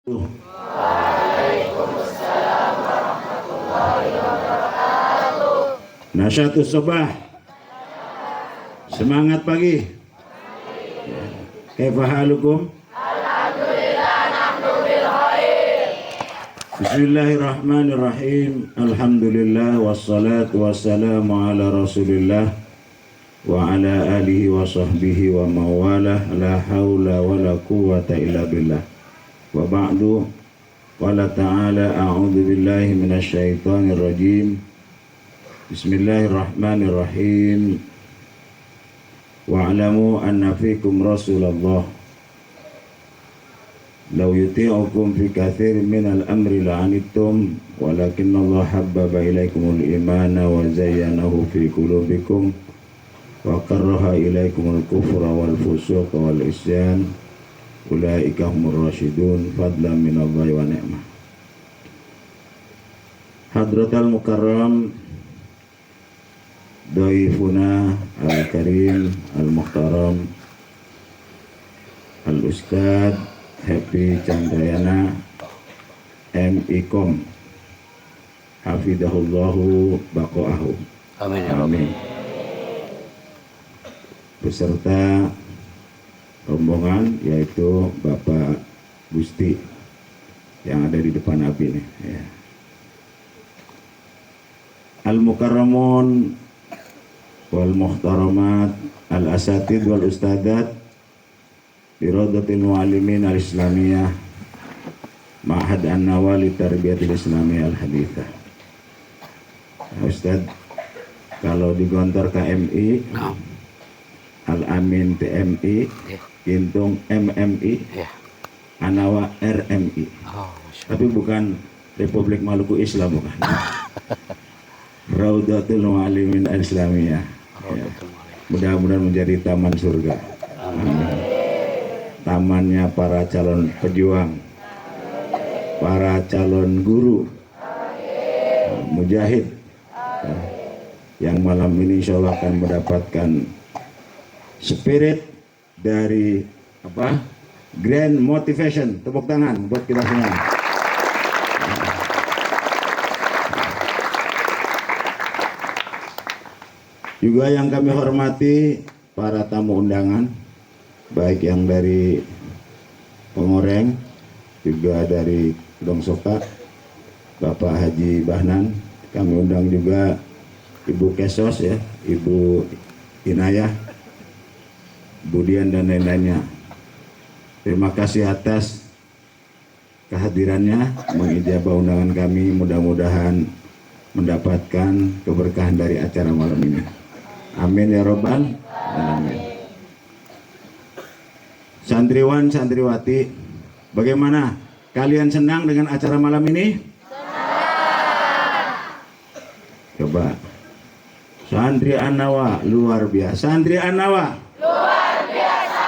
Waalaikumsalam warahmatullahi wabarakatuh. Nasyatus sobah. Semangat pagi. Kaifa halukum? Alhamdulillah nahnu bil khair. Bismillahirrahmanirrahim. Alhamdulillah wassalatu wassalamu ala Rasulillah wa ala alihi wa sahbihi wa mawalah. La haula wa la quwwata illa billah. Wa ba'du. Qala ta'ala a'udzu billahi minasy syaithanir rajim. Bismillahirrahmanirrahim. Wa'lamu anna fikum Rasulullah law yuti'ukum fi katsirin minal amri la'anittum walakinna Allah habbaba ilaikumul imana wa zayyanahu fi qulubikum wa karraha ilaikumul kufra wal fusuqa wal isyan ulaika humur rasyidun fadlan minallahi wa ni'mah. Hadratal mukarram Dhaifuna al-karim al-muhtaram al-ustad Happy Chandrayana M.I.Com hafidahullahu baqa'ahu. Amin ya Amin. Beserta rombongan yaitu Bapak Gusti yang ada di depan Abi nih ya. Al-mukarramun wal muhtaramat al asatid wal ustadat biradatil muallimin al islamiyah ma'had an-nawali tarbiyatil islamiyah al hadithah. Ustad, kalau digontor KMI Al-Amin TMI Gintung MMI Anawa RMI. Tapi bukan Republik Maluku Islam, bukan. Raudatul Muallimin Al-Islamiyah ya. Mudah-mudahan menjadi taman surga. Amin. Tamannya para calon pejuang, para calon guru, mujahid ya, yang malam ini insya Allah akan mendapatkan spirit dari Grand Motivation. Tepuk tangan buat kita semua. Juga yang kami hormati para tamu undangan, baik yang dari Pengoreng, juga dari Dongsoka, Bapak Haji Bahnan. Kami undang juga Ibu Kesos ya, Ibu Inayah, Budian dan lain-lainnya. Terima kasih atas kehadirannya, mengijabah undangan kami. Mudah-mudahan mendapatkan keberkahan dari acara malam ini. Amin ya robbal alamin. Santriwan, santriwati, bagaimana? Kalian senang dengan acara malam ini? Senang. Coba. Santri Anawa luar biasa. Santri Anawa luar biasa.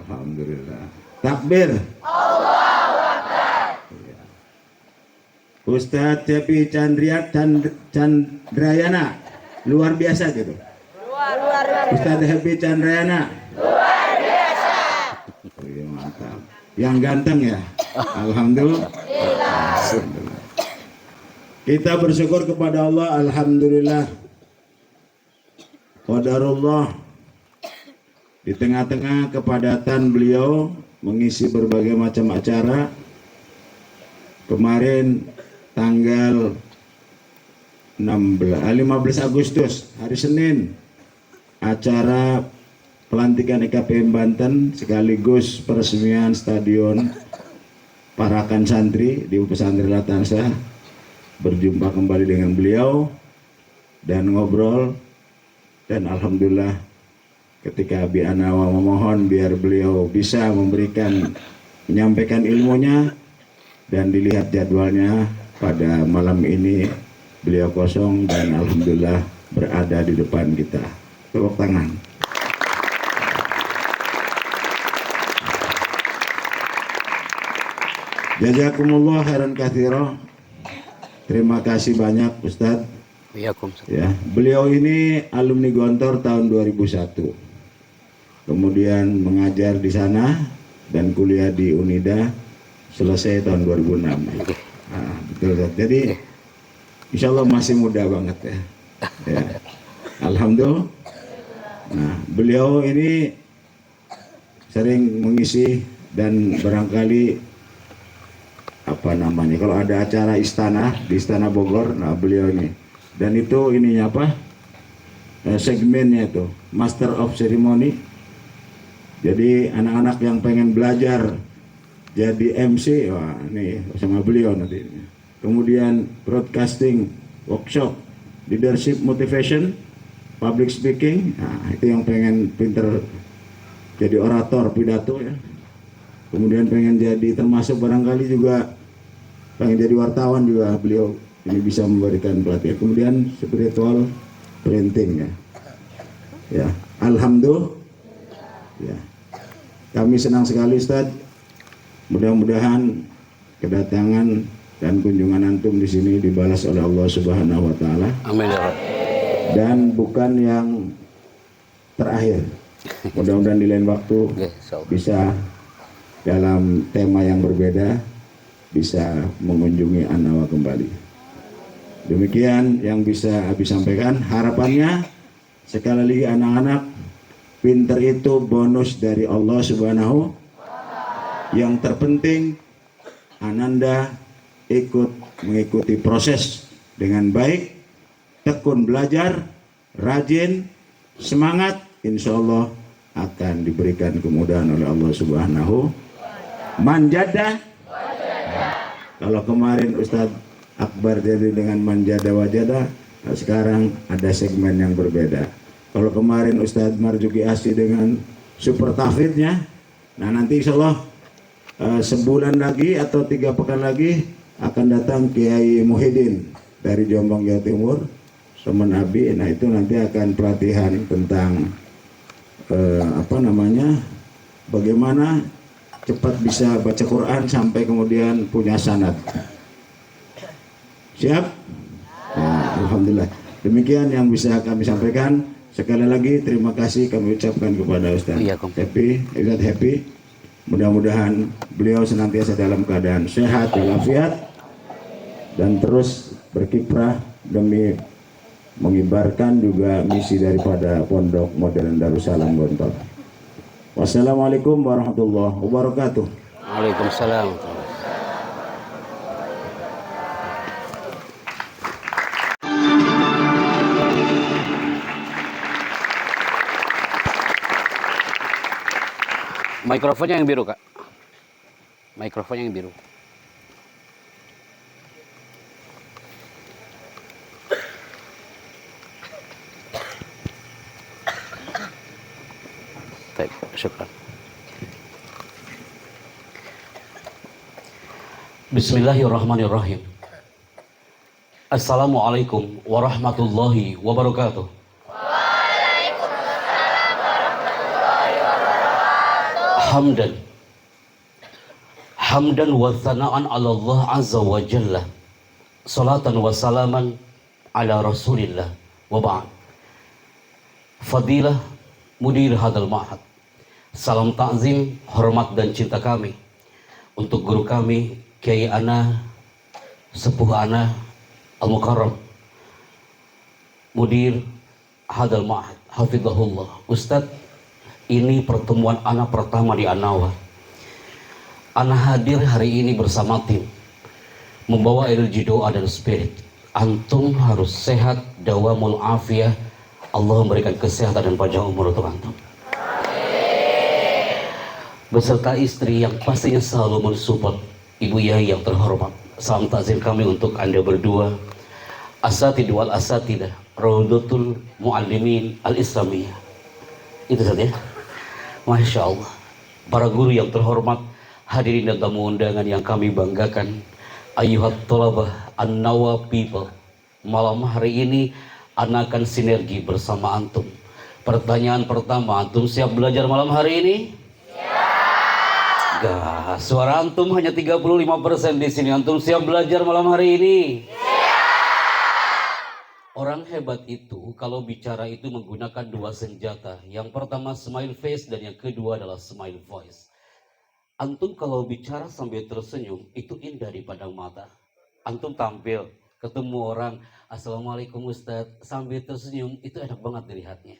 Alhamdulillah. Takbir. Allahu Akbar. Ustadz Cepi Chandrayana luar biasa gitu. Luar biasa. Ustadz Happy Chandrayana luar biasa. Oh, mantap. Yang ganteng ya. Alhamdulillah. Kita bersyukur kepada Allah. Alhamdulillah. Qadarullah. Di tengah-tengah kepadatan beliau mengisi berbagai macam acara. Kemarin tanggal 15 Agustus hari Senin, acara pelantikan EKPM Banten sekaligus peresmian Stadion Parakan Santri di Pesantren Latansa. Berjumpa kembali dengan beliau dan ngobrol, dan alhamdulillah ketika Abi Anawa memohon biar beliau bisa menyampaikan ilmunya, dan dilihat jadwalnya pada malam ini beliau kosong dan alhamdulillah berada di depan kita. Tepuk tangan. Jazakumullah khairan katsira. Terima kasih banyak Ustadz. Ya, beliau ini alumni Gontor tahun 2001. Kemudian mengajar di sana dan kuliah di Unida. selesai tahun 2006. Nah, betul. Jadi insya Allah masih muda banget ya. Ya. Alhamdulillah. Nah, beliau ini sering mengisi dan barangkali apa namanya, kalau ada acara istana di Istana Bogor, nah beliau ini, dan itu ininya apa, segmennya itu Master of Ceremony. Jadi anak-anak yang pengen belajar jadi MC, wah ini sama beliau nanti. Kemudian broadcasting workshop, leadership motivation, public speaking, nah itu yang pengen pinter jadi orator pidato ya. Kemudian pengen jadi, termasuk barangkali juga pengen jadi wartawan juga, beliau ini bisa memberikan pelatihan. Kemudian spiritual printing ya. Ya, alhamdulillah. Ya. Kami senang sekali Ustadz. Mudah-mudahan kedatangan dan kunjungan antum di sini dibalas oleh Allah Subhanahu wa taala. Amin ya Rabb. Dan bukan yang terakhir. Mudah-mudahan di lain waktu bisa dalam tema yang berbeda bisa mengunjungi Anawa kembali. Demikian yang bisa Abi sampaikan. Harapannya sekali lagi, anak-anak, pinter itu bonus dari Allah Subhanahu. Yang terpenting Ananda ikut mengikuti proses dengan baik, tekun belajar, rajin, semangat, insya Allah akan diberikan kemudahan oleh Allah Subhanahu. Manjada. Kalau kemarin Ustadz Akbar jadi dengan manjada wajada, nah sekarang ada segmen yang berbeda. Kalau kemarin Ustadz Marzuki Asy dengan super tafidnya, nah nanti insya Allah sebulan lagi atau 3 pekan lagi akan datang Kiai Muhyiddin dari Jombang Jawa Timur, teman Abi. Nah itu nanti akan pelatihan tentang bagaimana cepat bisa baca Quran sampai kemudian punya sanad. Siap? Nah, alhamdulillah. Demikian yang bisa kami sampaikan. Sekali lagi terima kasih kami ucapkan kepada Ustaz Happy. Mudah-mudahan beliau senantiasa dalam keadaan sehat walafiat dan terus berkiprah demi mengibarkan juga misi daripada Pondok Modern Darussalam Gontor. Wassalamualaikum warahmatullahi wabarakatuh. Waalaikumsalam. Mikrofonnya yang biru, Kak. Mikrofonnya yang biru. Baik, syukran. Bismillahirrahmanirrahim. Assalamualaikum warahmatullahi wabarakatuh. Waalaikumsalam warahmatullahi wabarakatuh. Hamdan wa thana'an ala Allah azza wa jalla. Salatan wa salaman ala Rasulillah wa ba'd. Fadilah mudir hadal ma'had. Salam ta'zim, hormat dan cinta kami untuk guru kami Kiai Ana, Sepuh Ana Al-Mukarram, Mudir Hadal Ma'had, Hafizahullah. Ustadz, ini pertemuan Ana pertama di Anawa. Ana hadir hari ini bersama tim, membawa energi doa dan spirit. Antum harus sehat, dawamul afiyah. Allah memberikan kesehatan dan panjang umur untuk antum. Beserta istri yang pastinya selalu mensupport Ibu Yai yang terhormat. Salam takzim kami untuk Anda berdua, Asatid wal Asatidah Raudatul Muallimin Al-Islamiyah. Itu saja. Masya Allah. Para guru yang terhormat, hadirin dan tamu undangan yang kami banggakan, Ayyuhat Thalabah An-Nawa People. Malam hari ini Ana akan sinergi bersama antum. Pertanyaan pertama, antum siap belajar malam hari ini? Gak, suara antum hanya 35% di sini. Antum siap belajar malam hari ini? Orang hebat itu kalau bicara itu menggunakan 2 senjata. Yang pertama smile face dan yang kedua adalah smile voice. Antum kalau bicara sambil tersenyum, itu indah di pandang mata. Antum tampil, ketemu orang, Assalamualaikum Ustadz, sambil tersenyum, itu enak banget dilihatnya.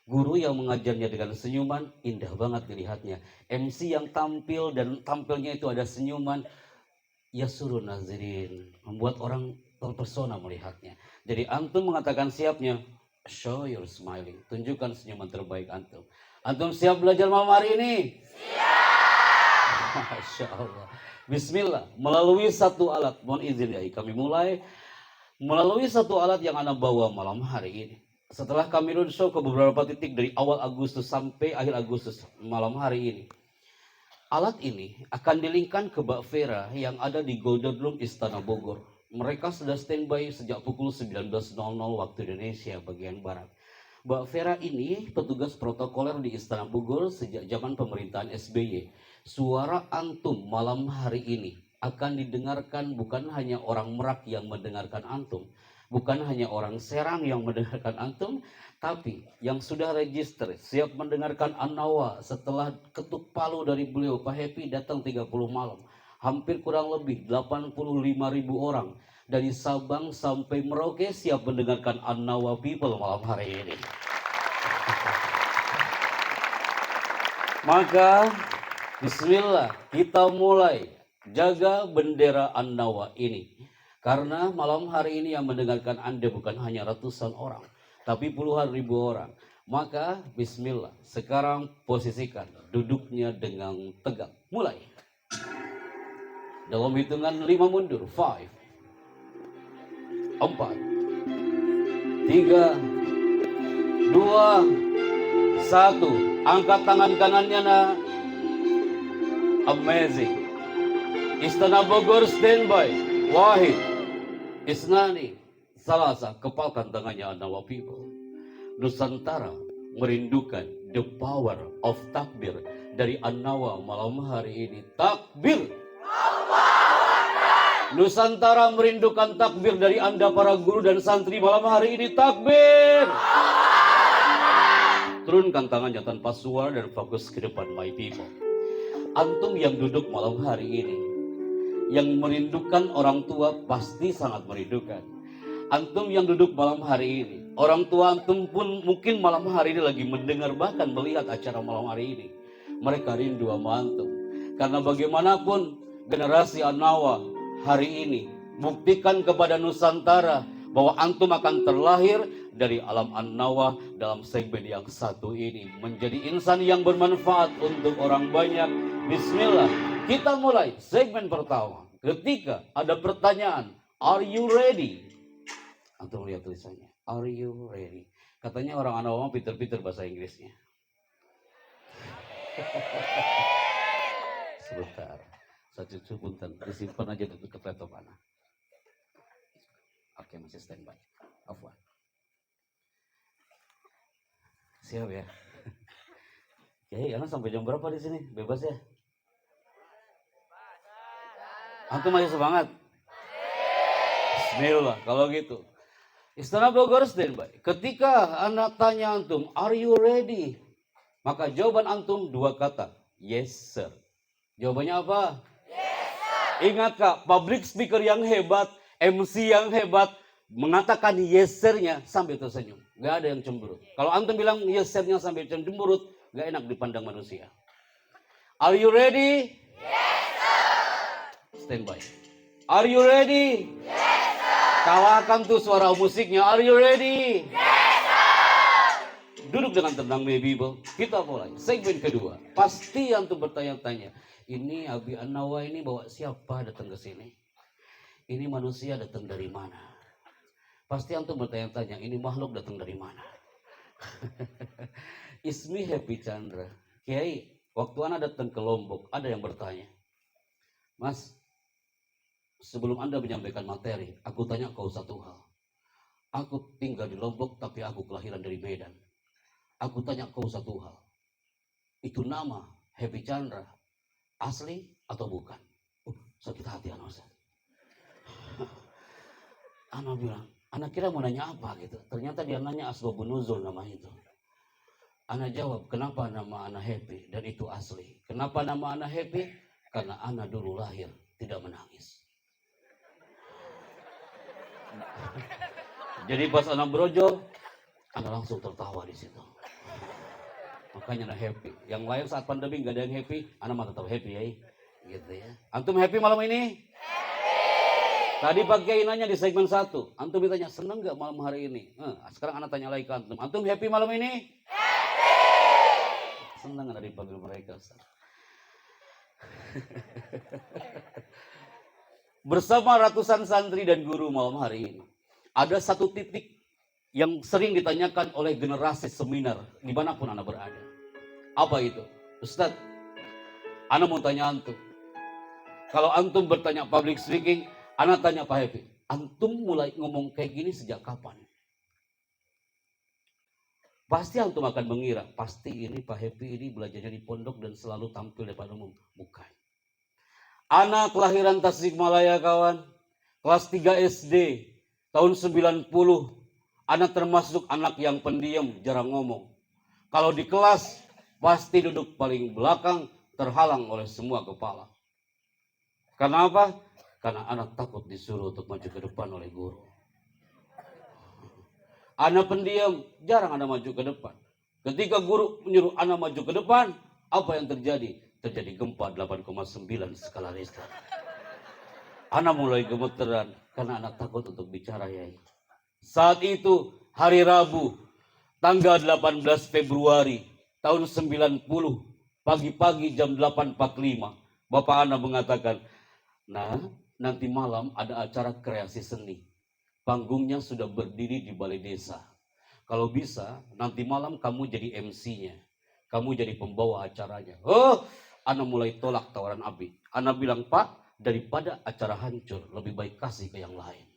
Guru yang mengajarnya dengan senyuman, indah banget dilihatnya. MC yang tampil dan tampilnya itu ada senyuman, ya suruh nazirin, membuat orang terpesona melihatnya. Jadi antum mengatakan siapnya, show your smiling, tunjukkan senyuman terbaik antum. Antum siap belajar malam hari ini? Masya Allah. Bismillah. Melalui satu alat, mohon izin ya, kami mulai melalui satu alat yang Anda bawa malam hari ini. Setelah kami roadshow ke beberapa titik dari awal Agustus sampai akhir Agustus malam hari ini. Alat ini akan dilingkan ke Mbak Vera yang ada di Golden Room Istana Bogor. Mereka sudah standby sejak pukul 19.00 waktu Indonesia bagian Barat. Mbak Vera ini petugas protokoler di Istana Bogor sejak zaman pemerintahan SBY. Suara antum malam hari ini akan didengarkan bukan hanya orang Merak yang mendengarkan antum, bukan hanya orang Serang yang mendengarkan antum, tapi yang sudah register siap mendengarkan An-Nawa setelah ketuk palu dari beliau Pak Happy datang 30 malam. Hampir kurang lebih 85.000 orang dari Sabang sampai Merauke siap mendengarkan An-Nawa People malam hari ini. Maka bismillah, kita mulai jaga bendera An-Nawa ini. Karena malam hari ini yang mendengarkan Anda bukan hanya ratusan orang, tapi puluhan ribu orang. Maka bismillah, sekarang posisikan duduknya dengan tegak. Mulai. Dalam hitungan 5 mundur. 5, 4, 3, 2, 1. Angkat tangan kanannya nak. Amazing. Istana Bogor standby. Wahid, Isnani, Salasa. Kepalkan tangannya An-Nawa People. Nusantara merindukan the power of takbir dari An-Nawa malam hari ini. Takbir. Nusantara merindukan takbir dari Anda para guru dan santri malam hari ini. Takbir. Turunkan tangannya tanpa suara dan fokus ke depan, my people. Antum yang duduk malam hari ini, yang merindukan orang tua pasti sangat merindukan. Antum yang duduk malam hari ini, orang tua antum pun mungkin malam hari ini lagi mendengar bahkan melihat acara malam hari ini. Mereka rindu sama antum. Karena bagaimanapun generasi An-Nawa hari ini buktikan kepada Nusantara bahwa antum akan terlahir dari alam An-Nawa dalam segmen yang satu ini. Menjadi insan yang bermanfaat untuk orang banyak. Bismillah, kita mulai segmen pertama. Ketika ada pertanyaan, are you ready? Antum lihat tulisannya, are you ready? Katanya orang An-Nawa pinter-pinter bahasa Inggrisnya. Sebentar, satu sebentar, disimpan aja dulu ke laptop anak. Oke, masih standby. Afwan. Siap ya. Oke, anak sampai jam berapa di sini? Bebas ya? Antum masih semangat? Bismillah, kalau gitu. Istana Bogor standby. Ketika anak tanya antum, are you ready? Maka jawaban antum 2 kata. Yes, sir. Jawabannya apa? Yes, sir. Ingat Kak, public speaker yang hebat, MC yang hebat, mengatakan yes, sir-nya sambil tersenyum. Gak ada yang cemberut. Kalau antum bilang yes, sir-nya sambil cemberut, gak enak dipandang manusia. Are you ready? Yes, sir. Standby. Are you ready? Yes, sir. Kalahkan tuh suara musiknya. Are you ready? Yes, sir. Duduk dengan tenang, baby. Kita mulai. Segmen kedua. Pasti antum bertanya-tanya. Ini Abi An-Nawa ini bawa siapa datang ke sini? Ini manusia datang dari mana? Pasti antum bertanya-tanya. Ini makhluk datang dari mana? Ismi Happy Chandra. Kiai, waktu anak datang ke Lombok, ada yang bertanya, Mas, sebelum Anda menyampaikan materi, aku tanya kau satu hal. Aku tinggal di Lombok, tapi aku kelahiran dari Medan. Aku tanya kau satu hal. Itu nama Happy Chandra asli atau bukan? Sakit hati anak Ustaz. Anak bilang, anak kira mau nanya apa gitu. Ternyata dia nanya asbabun nuzul nama itu. Anak jawab, kenapa nama anak Happy? Dan itu asli. Kenapa nama anak Happy? Karena anak dulu lahir tidak menangis. Jadi pas anak brojol, anak langsung tertawa di situ. Makanya anak happy. Yang lain saat pandemi nggak ada yang happy, anak mah tetap happy ya. Gitu ya. Antum happy malam ini? Happy. Tadi Pak Kiai nanya di segmen 1. Antum ditanya seneng nggak malam hari ini? Sekarang anak tanya lagi ke antum. Antum happy malam ini? Happy. Senang ada dipanggil mereka. Bersama ratusan santri dan guru malam hari ini. Ada satu titik yang sering ditanyakan oleh generasi seminar dimanapun anak berada. Apa itu? Ustadz, anak mau tanya antum. Kalau antum bertanya public speaking, anak tanya Pak Happy. Antum mulai ngomong kayak gini sejak kapan? Pasti antum akan mengira, pasti ini Pak Happy ini belajarnya di pondok dan selalu tampil di depan umum. Bukan. Anak kelahiran Tasikmalaya kawan, kelas 3 SD, tahun 90, anak termasuk anak yang pendiam, jarang ngomong. Kalau di kelas, pasti duduk paling belakang, terhalang oleh semua kepala. Karena apa? Karena anak takut disuruh untuk maju ke depan oleh guru. Anak pendiam, jarang anak maju ke depan. Ketika guru menyuruh anak maju ke depan, apa yang terjadi? Terjadi gempa 8,9 skala Richter. Anak mulai gemeteran karena anak takut untuk bicara ya. Saat itu hari Rabu tanggal 18 Februari tahun 90 pagi-pagi jam 8.45 Bapak anak mengatakan, nah nanti malam ada acara kreasi seni. Panggungnya sudah berdiri di balai desa. Kalau bisa nanti malam kamu jadi MC-nya. Kamu jadi pembawa acaranya. Oh, anak mulai tolak tawaran Abi. Anak bilang, Pak, daripada acara hancur, lebih baik kasih ke yang lain.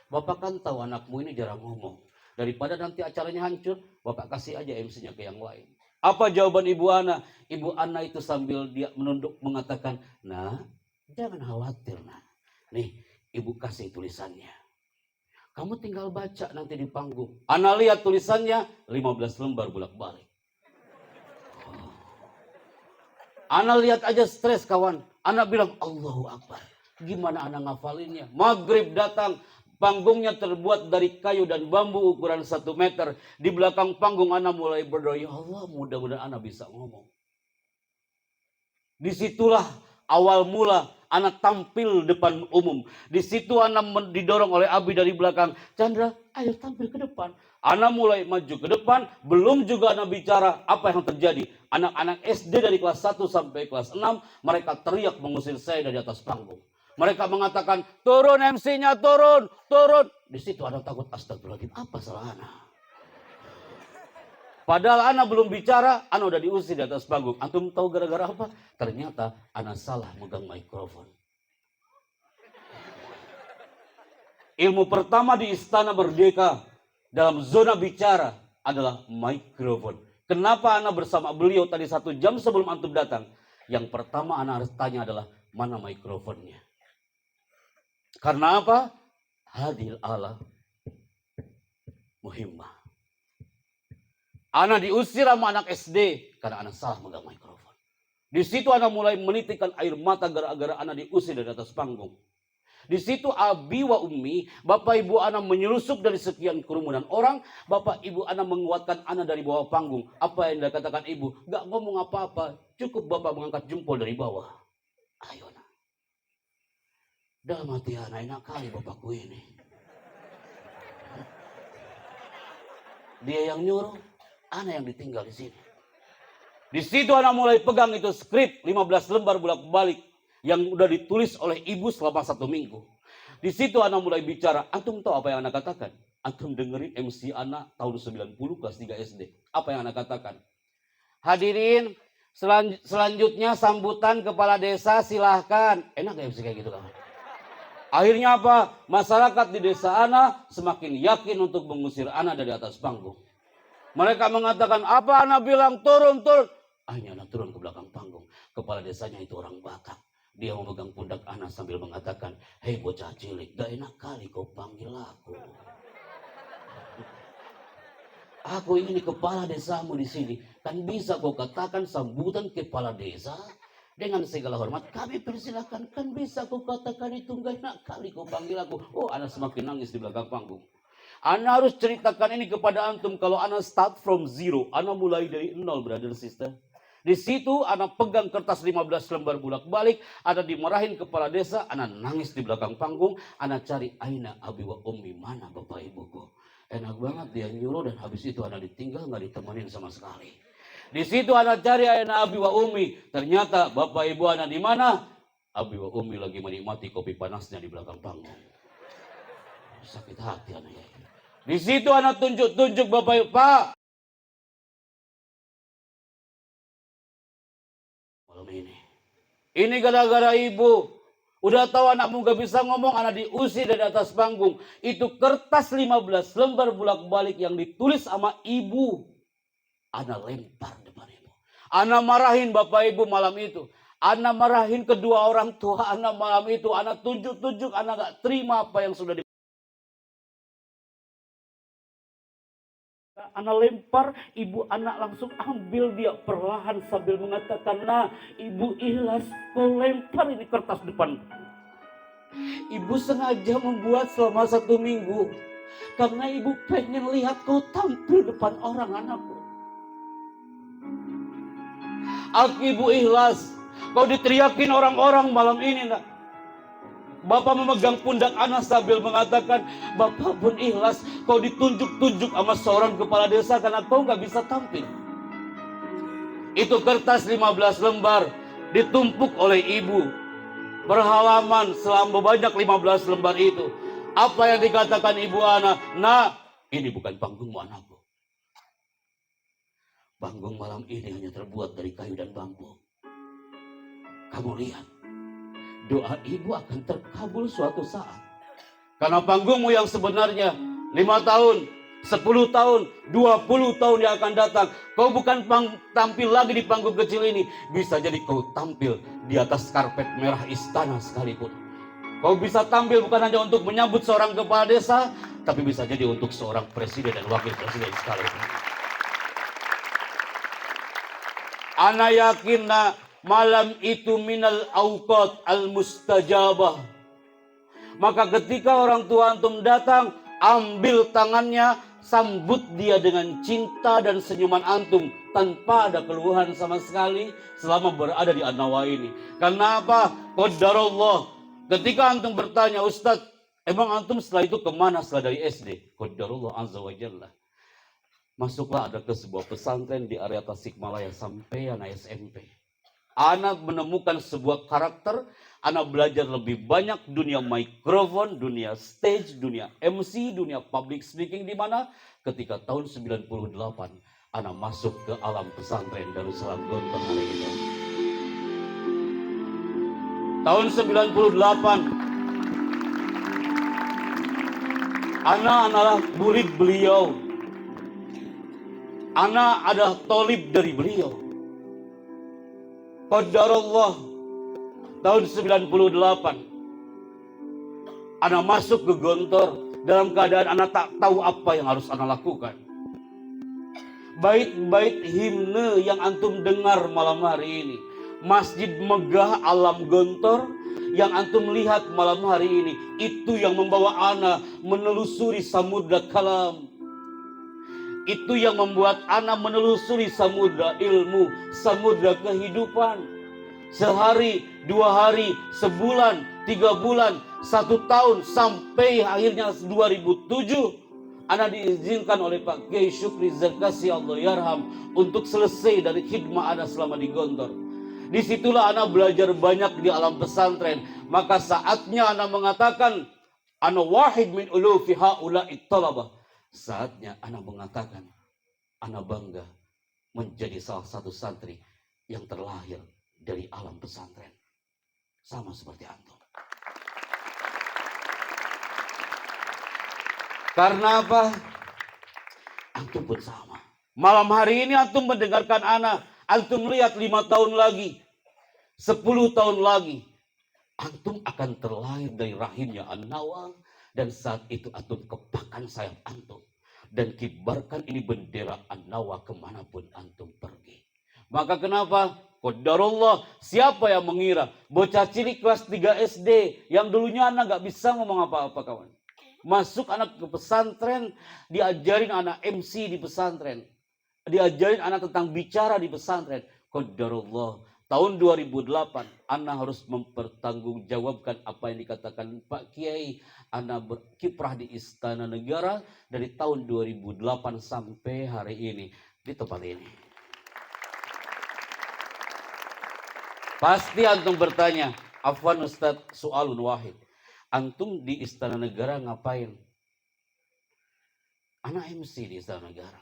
Bapak kan tahu anakmu ini jarang ngomong. Daripada nanti acaranya hancur, Bapak kasih aja MC-nya ke yang lain. Apa jawaban Ibu Ana? Ibu Ana itu sambil dia menunduk mengatakan, nah, jangan khawatir, nah. Nih, Ibu kasih tulisannya. Kamu tinggal baca nanti di panggung. Ana lihat tulisannya, 15 lembar bolak-balik. Ana lihat aja stres kawan. Ana bilang, Allahu Akbar. Gimana Ana ngafalinnya? Maghrib datang. Panggungnya terbuat dari kayu dan bambu ukuran 1 meter. Di belakang panggung Ana mulai berdoa, ya Allah mudah-mudahan Ana bisa ngomong. Disitulah awal mula Ana tampil depan umum. Di situ Ana didorong oleh Abi dari belakang. Chandra, ayo tampil ke depan. Ana mulai maju ke depan. Belum juga Ana bicara apa yang terjadi. Anak-anak SD dari kelas 1 sampai kelas 6. Mereka teriak mengusir saya dari atas panggung. Mereka mengatakan, turun MC-nya, turun, turun. Di situ Ana takut, astagfirullahaladzim, apa salah Ana? Padahal Ana belum bicara, Ana udah diusir di atas panggung. Antum tahu gara-gara apa? Ternyata Ana salah megang mikrofon. Ilmu pertama di Istana Merdeka dalam zona bicara adalah mikrofon. Kenapa Ana bersama beliau tadi 1 jam sebelum antum datang? Yang pertama Ana harus tanya adalah, mana mikrofonnya? Karena apa? Hadil ala muhimmah. Ana diusir sama anak SD karena Ana salah megang mikrofon. Di situ Ana mulai menitikkan air mata gara-gara Ana diusir dari atas panggung. Di situ Abi wa Ummi, Bapak Ibu Ana menyelusup dari sekian kerumunan orang. Bapak Ibu Ana menguatkan Ana dari bawah panggung. Apa yang dikatakan Ibu? Gak ngomong apa-apa. Cukup Bapak mengangkat jempol dari bawah. Ayo Ana. Dalam hati Ana, enak kali Bapakku ini. Dia yang nyuruh, Ana yang ditinggal di sini. Di situ Ana mulai pegang itu skrip 15 lembar bolak-balik yang udah ditulis oleh ibu selama 1 minggu. Di situ Ana mulai bicara. Antum tahu apa yang Ana katakan? Antum dengerin MC Ana tahun 90 kelas 3 SD. Apa yang Ana katakan? Hadirin, selanjutnya sambutan kepala desa silahkan. Enak gak MC kayak gitu kan? Akhirnya apa? Masyarakat di desa Ana semakin yakin untuk mengusir Ana dari atas panggung. Mereka mengatakan, apa Ana bilang turun, turun. Akhirnya Ana turun ke belakang panggung. Kepala desanya itu orang Batak. Dia memegang pundak Ana sambil mengatakan, hei bocah cilik, gak enak kali kau panggil aku. Aku ini kepala desamu di sini. Kan bisa kau katakan sambutan kepala desa? Dengan segala hormat kami persilakan, kan bisa ku katakan itu enggak enak kali kau panggil aku. Oh, anak semakin nangis di belakang panggung. Ana harus ceritakan ini kepada antum kalau ana start from zero, ana mulai dari nol, brother sister. Di situ ana pegang kertas 15 lembar bolak-balik, ana dimarahin kepala desa, ana nangis di belakang panggung, ana cari aina abi wa ummi, mana bapak ibuku. Enak banget dia nyuruh dan habis itu ana ditinggal, nggak ditemenin sama sekali. Di situ ana cari aina abi wa ummi, ternyata bapak ibu ana di mana? Abi wa ummi lagi menikmati kopi panasnya di belakang panggung. Sakit hati anak ya. Di situ anak tunjuk-tunjuk bapak ibu, Pak. Malam ini gara-gara ibu. Udah tahu anakmu gak bisa ngomong, anak diusir dari atas panggung. Itu kertas 15 lembar bolak-balik yang ditulis sama ibu. Anak lempar depan ibu. Anak marahin bapak ibu malam itu. Anak marahin kedua orang tua anak malam itu. Anak tunjuk-tunjuk, anak gak terima apa yang sudah anak lempar, ibu anak langsung ambil dia perlahan sambil mengatakan, nah ibu Ikhlas, kau lempar ini kertas depan. Ibu sengaja membuat selama 1 minggu karena ibu pengen lihat kau tampil depan orang, anakku. Ibu Ikhlas, kau diteriakin orang-orang malam ini nak. Bapak memegang pundak anak sambil mengatakan, Bapak pun ikhlas, kau ditunjuk-tunjuk sama seorang kepala desa karena kau gak bisa tampil. Itu kertas 15 lembar ditumpuk oleh ibu. Berhalaman selama banyak 15 lembar itu. Apa yang dikatakan ibu anak? Nah, ini bukan panggungmu anakku. Panggung malam ini hanya terbuat dari kayu dan bambu. Kamu lihat, doa ibu akan terkabul suatu saat. Karena panggungmu yang sebenarnya 5 tahun, 10 tahun, 20 tahun yang akan datang, kau bukan tampil lagi di panggung kecil ini. Bisa jadi kau tampil di atas karpet merah istana sekalipun. Kau bisa tampil bukan hanya untuk menyambut seorang kepala desa, tapi bisa jadi untuk seorang presiden dan wakil presiden sekalipun. Ana yakin nak, malam itu minal awqat al-mustajabah. Maka ketika orang tua antum datang, ambil tangannya, sambut dia dengan cinta dan senyuman antum tanpa ada keluhan sama sekali selama berada di An-Nawa ini. Karena apa? Qadarullah. Ketika antum bertanya, Ustadz, emang antum setelah itu kemana setelah dari SD? Qadarullah azza wa jalla. Masuklah ada ke sebuah pesantren di area Tasikmalaya sampai anak SMP. Anak menemukan sebuah karakter, anak belajar lebih banyak dunia mikrofon, dunia stage, dunia MC, dunia public speaking, di mana ketika tahun 98 anak masuk ke alam pesantren Darussalam Gontor hari ini. Tahun 98 anak adalah murid beliau. Anak adalah tolib dari beliau. Qadarullah, tahun 98 anak masuk ke Gontor dalam keadaan anak tak tahu apa yang harus anak lakukan. Bait-bait himne yang antum dengar malam hari ini, Masjid Megah Alam Gontor yang antum lihat malam hari ini, itu yang membawa anak menelusuri samudra kalam. Itu yang membuat anak menelusuri samudra ilmu, samudra kehidupan. Sehari, 2 hari, sebulan, 3 bulan, 1 tahun, sampai akhirnya 2007, anak diizinkan oleh Pak Kiai Syukri Zakasi Allah Yarham untuk selesai dari khidmah anak selama di Gontor. Disitulah anak belajar banyak di alam pesantren. Maka saatnya anak mengatakan, ana wahid min ulufi haula'i talabah. Saatnya anak mengatakan, anak bangga menjadi salah satu santri yang terlahir dari alam pesantren. Sama seperti antum. Karena apa? Antum pun sama. Malam hari ini antum mendengarkan anak. Antum lihat 5 tahun lagi, 10 tahun lagi, antum akan terlahir dari rahimnya An-Nawa. Dan saat itu antum kepakan sayap antum dan kibarkan ini bendera An-Nawa kemanapun antum pergi. Maka kenapa Qadarullah, siapa yang mengira bocah cilik kelas 3 SD yang dulunya anak gak bisa ngomong apa-apa kawan. Masuk anak ke pesantren, diajarin anak MC di pesantren. Diajarin anak tentang bicara di pesantren. Qadarullah, tahun 2008 anak harus mempertanggungjawabkan apa yang dikatakan Pak Kiai. Anak berkiprah di Istana Negara dari tahun 2008 sampai hari ini di tempat ini. Pasti antum bertanya, afwan Ustaz, soalun wahid. Antum di Istana Negara ngapain? Anak MC di Istana Negara.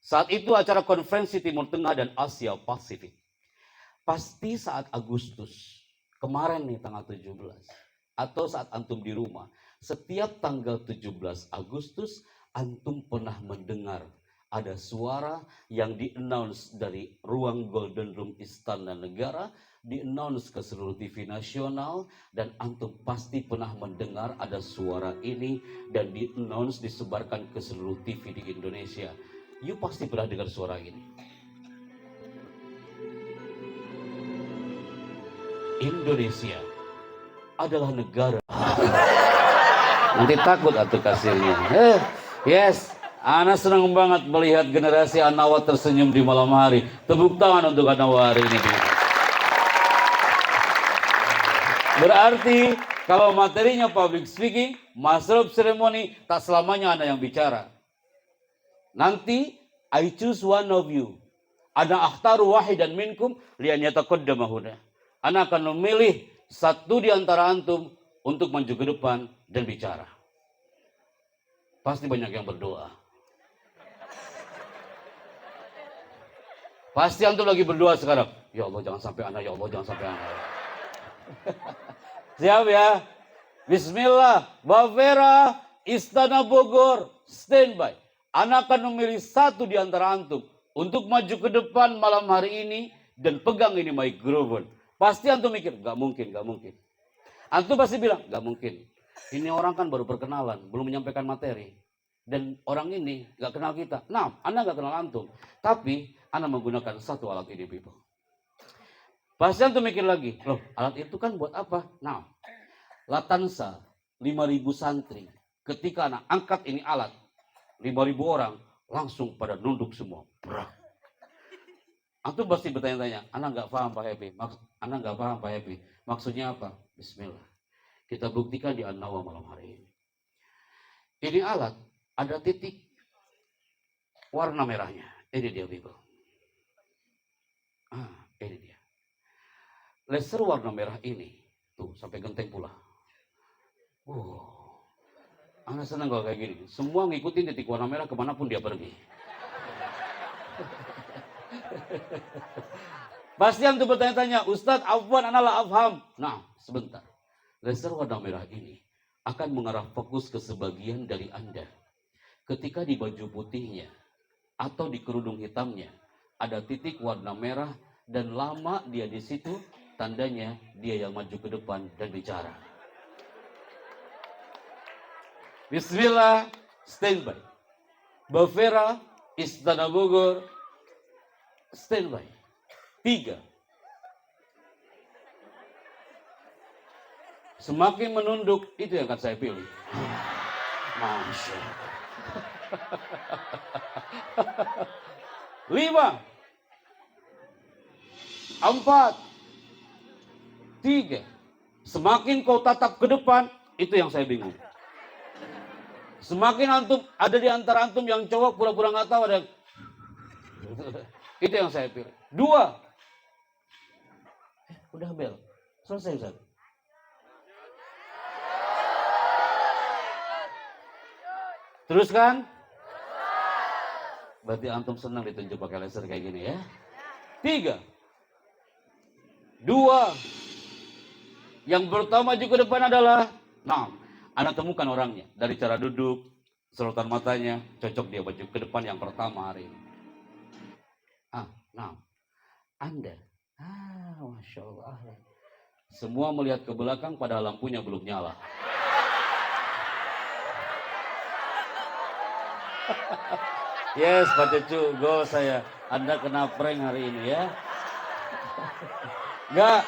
Saat itu acara konferensi Timur Tengah dan Asia Pasifik. Pasti saat Agustus, kemarin nih tanggal 17. Atau saat antum di rumah. Setiap tanggal 17 Agustus, antum pernah mendengar ada suara yang di-announce dari ruang Golden Room Istana Negara, di-announce ke seluruh TV nasional, dan antum pasti pernah mendengar ada suara ini dan di-announce disebarkan ke seluruh TV di Indonesia. You pasti pernah dengar suara ini. Indonesia adalah negara. Nanti takut atuh kasirnya. Yes. Ana senang banget melihat generasi Anawa tersenyum di malam hari. Tepuk tangan untuk Anawa hari ini. Berarti kalau materinya public speaking, master of ceremony, tak selamanya Anda yang bicara. Nanti I choose one of you. Ana akhtaru wahidan minkum lian yataqaddama huna. Ana akan memilih satu di antara antum untuk maju ke depan dan bicara. Pasti banyak yang berdoa. Pasti antum lagi berdoa sekarang. Ya Allah jangan sampai anak, ya Allah jangan sampai anak. Siap ya? Bismillah. Bavera, Istana Bogor, standby. Anak akan memilih satu di antara antum untuk maju ke depan malam hari ini dan pegang ini mikrofon. Pasti antum mikir, gak mungkin, gak mungkin. Antum pasti bilang, gak mungkin. Ini orang kan baru perkenalan, belum menyampaikan materi. Dan orang ini gak kenal kita. Nah, Anda gak kenal antum. Tapi Anda menggunakan satu alat ini, people. Pasti antum mikir lagi, loh alat itu kan buat apa? Nah, Latansa, 5.000 santri. Ketika Anda angkat ini alat, 5.000 orang langsung pada nunduk semua. Brak. Antum pasti bertanya-tanya, Anda gak paham Pak Happy. Anda gak paham Pak Happy. Maksudnya apa? Bismillah. Kita buktikan di An-Nawa malam hari ini. Ini alat, ada titik warna merahnya. Ini dia, people. Ini dia. Laser warna merah ini, tuh sampai genteng pula. Anda senang kalau kayak gini. Semua ngikutin titik warna merah kemanapun dia pergi. Pasti antum bertanya-tanya, Ustadz afwan analah afham. Nah, sebentar. Laser warna merah ini akan mengarah fokus ke sebagian dari Anda. Ketika di baju putihnya atau di kerudung hitamnya ada titik warna merah dan lama dia di situ, tandanya dia yang maju ke depan dan bicara. Bismillah, standby. Bavera, Istana Bogor, standby. 3. Semakin menunduk, itu yang akan saya pilih. Masya Allah. 5, 4, 3. Semakin kau tatap ke depan, itu yang saya bingung. Semakin antum, ada di antara antum yang cowok pura-pura nggak tahu ada. Itu yang saya pilih. 2. Udah bel. Selesai Ustaz. Teruskan. Berarti antum senang ditunjuk pakai laser kayak gini ya. 3, 2. Yang pertama maju ke depan adalah, nah, Anda temukan orangnya dari cara duduk, sorotan matanya, cocok dia maju ke depan yang pertama hari ini. Nah, Anda, Masya Allah. Semua melihat ke belakang padahal lampunya belum nyala. Yes, Pak Cucu, go saya. Anda kena prank hari ini ya. Enggak.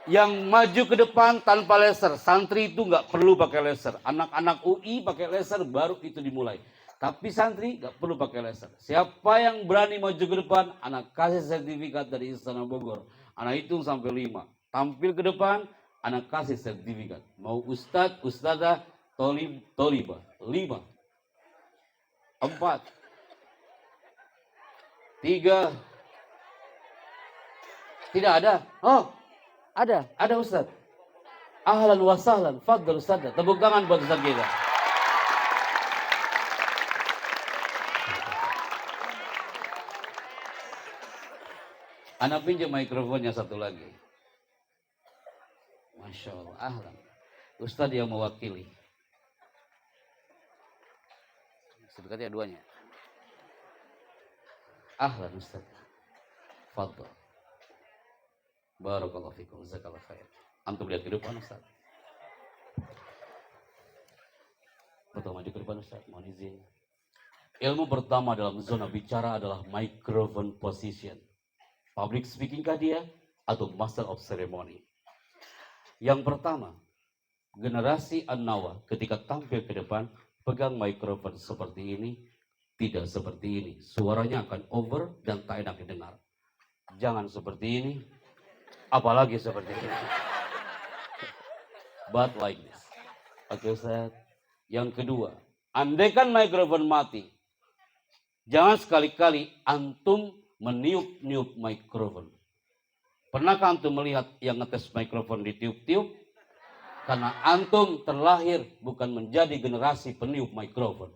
Yang maju ke depan tanpa laser. Santri itu nggak perlu pakai laser. Anak-anak UI pakai laser baru itu dimulai. Tapi santri nggak perlu pakai laser. Siapa yang berani maju ke depan, anak kasih sertifikat dari Istana Bogor. Anak hitung sampai 5. Tampil ke depan, anak kasih sertifikat. Mau ustadz, ustadzah, tolibah. 5. 4. 3. Tidak ada. Oh, ada Ustadz. Ahlan wa sahlan, fadl Ustadz. Tepuk tangan buat Ustadz kita. Anak pinjam mikrofonnya satu lagi. Masya Allah, ahlan. Ustadz yang mewakili. Sedekatnya duanya. Ahlan Ustadz. Fadl. Barakallahu fikum, jazakallahu khair. Antum lihat ke depan Ustaz. Betul, maju ke depan Ustaz, mohon izin. Ilmu pertama dalam zona bicara adalah microphone position. Public speaking kah dia atau master of ceremony? Yang pertama, generasi An-Nawa ketika tampil ke depan pegang microphone seperti ini, tidak seperti ini. Suaranya akan over dan tak enak didengar. Jangan seperti ini. Apalagi seperti itu. But like this. Oke Ustaz. Yang kedua, andaikan mikrofon mati, jangan sekali-kali antum meniup-niup mikrofon. Pernahkah antum melihat yang ngetes mikrofon ditiup-tiup? Karena antum terlahir bukan menjadi generasi peniup mikrofon.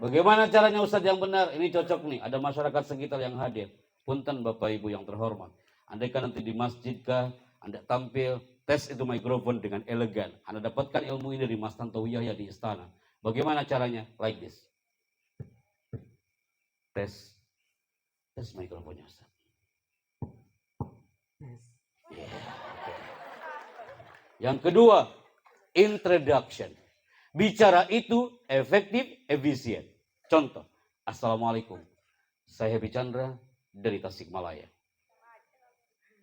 Bagaimana caranya Ustaz yang benar? Ini cocok nih, ada masyarakat sekitar yang hadir. Punten Bapak Ibu yang terhormat. Andaikan nanti di masjid kah, Anda tampil, tes itu mikrofon dengan elegan. Anda dapatkan ilmu ini dari Mas Tantowi Yahya di istana. Bagaimana caranya? Like this. Tes mikrofonnya Ustaz. Yeah, okay. Yang kedua, introduction. Bicara itu efektif, efisien. Contoh, Assalamualaikum. Saya Happy Chandra dari Tasikmalaya.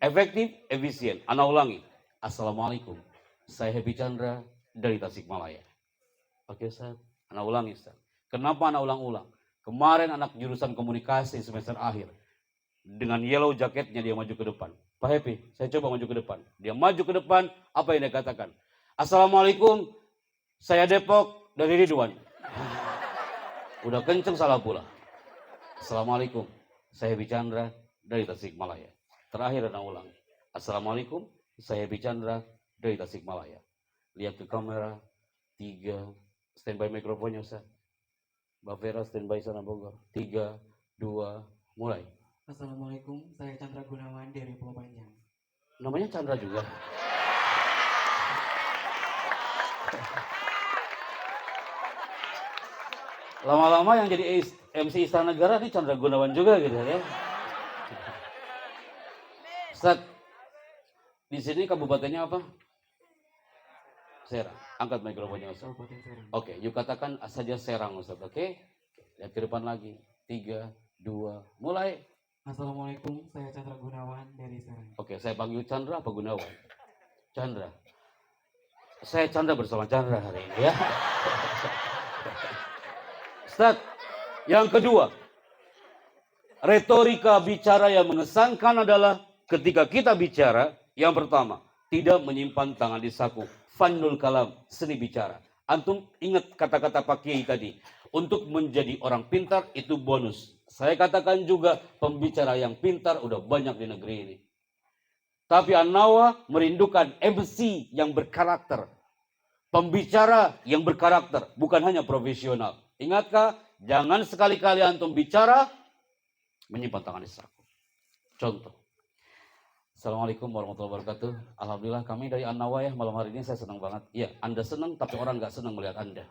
Efektif, efisien. Ana ulangi. Assalamualaikum. Saya Happy Chandra dari Tasikmalaya. Oke Ustaz. Ana ulangi Ustaz. Kenapa ana ulang-ulang? Kemarin anak jurusan komunikasi semester akhir. Dengan yellow jaketnya dia maju ke depan. Pak Happy, saya coba maju ke depan. Dia maju ke depan, apa yang dia katakan? Assalamualaikum. Saya Depok dari Ridwan. Udah kenceng salah pula. Assalamualaikum. Saya Happy Chandra dari Tasikmalaya. Terakhir dan ulang. Assalamualaikum, saya Happy Chandra dari Tasikmalaya. Lihat ke kamera. 3. Standby mikrofonnya Ustaz. Mbak Vera standby sana Bogor. 3, 2, mulai. Assalamualaikum, saya Chandra Gunawan dari Pulau Panjang. Namanya Chandra juga. Lama-lama yang jadi MC Istana Negara ini Chandra Gunawan juga gitu ya. Ustaz, di sini kabupatennya apa? Serang. Angkat mikrofonnya Ustaz. Oke, yuk katakan saja Serang Ustaz, oke? Lihat ke depan lagi. 3, 2, mulai. Assalamualaikum, saya Chandra Gunawan dari Serang. Oke, saya panggil Chandra apa Gunawan? Chandra. Saya Chandra bersama Chandra hari ini ya. Ustaz, yang kedua. Retorika bicara yang mengesankan adalah ketika kita bicara, yang pertama, tidak menyimpan tangan di saku. Fannul kalam, seni bicara. Antum ingat kata-kata Pak Kiai tadi. Untuk menjadi orang pintar itu bonus. Saya katakan juga pembicara yang pintar udah banyak di negeri ini. Tapi An-Nawa merindukan MC yang berkarakter. Pembicara yang berkarakter, bukan hanya profesional. Ingatkah? Jangan sekali-kali antum bicara menyimpan tangan di saku. Contoh. Assalamualaikum warahmatullahi wabarakatuh. Alhamdulillah kami dari An-Nawa ya, malam hari ini saya senang banget. Iya, Anda senang tapi orang nggak senang melihat Anda.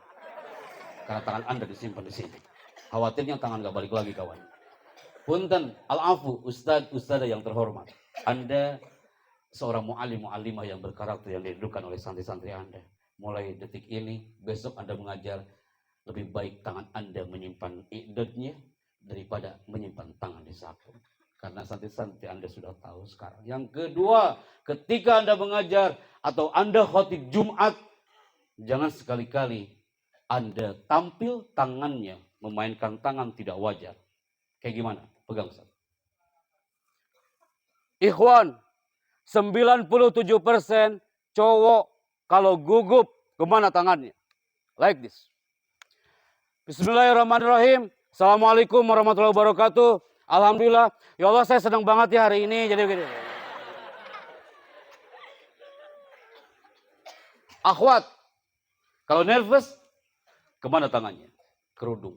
Karena tangan Anda disimpan di sini. Khawatirnya tangan nggak balik lagi kawan. Punten, al-afu, ustadz yang terhormat. Anda seorang mu'alimah yang berkarakter yang dirindukan oleh santri-santri Anda. Mulai detik ini, besok Anda mengajar, lebih baik tangan Anda menyimpan idetnya daripada menyimpan tangan di saku. Karena santai-santai Anda sudah tahu sekarang. Yang kedua, ketika Anda mengajar atau Anda khotib Jumat, jangan sekali-kali Anda tampil tangannya, memainkan tangan tidak wajar. Kayak gimana? Pegang Ustaz. Ikhwan, 97% cowok kalau gugup, kemana tangannya? Like this. Bismillahirrahmanirrahim. Assalamualaikum warahmatullahi wabarakatuh. Alhamdulillah. Ya Allah, saya senang banget ya hari ini. Jadi begini. Akhwat, kalau nervous, kemana tangannya? Kerudung.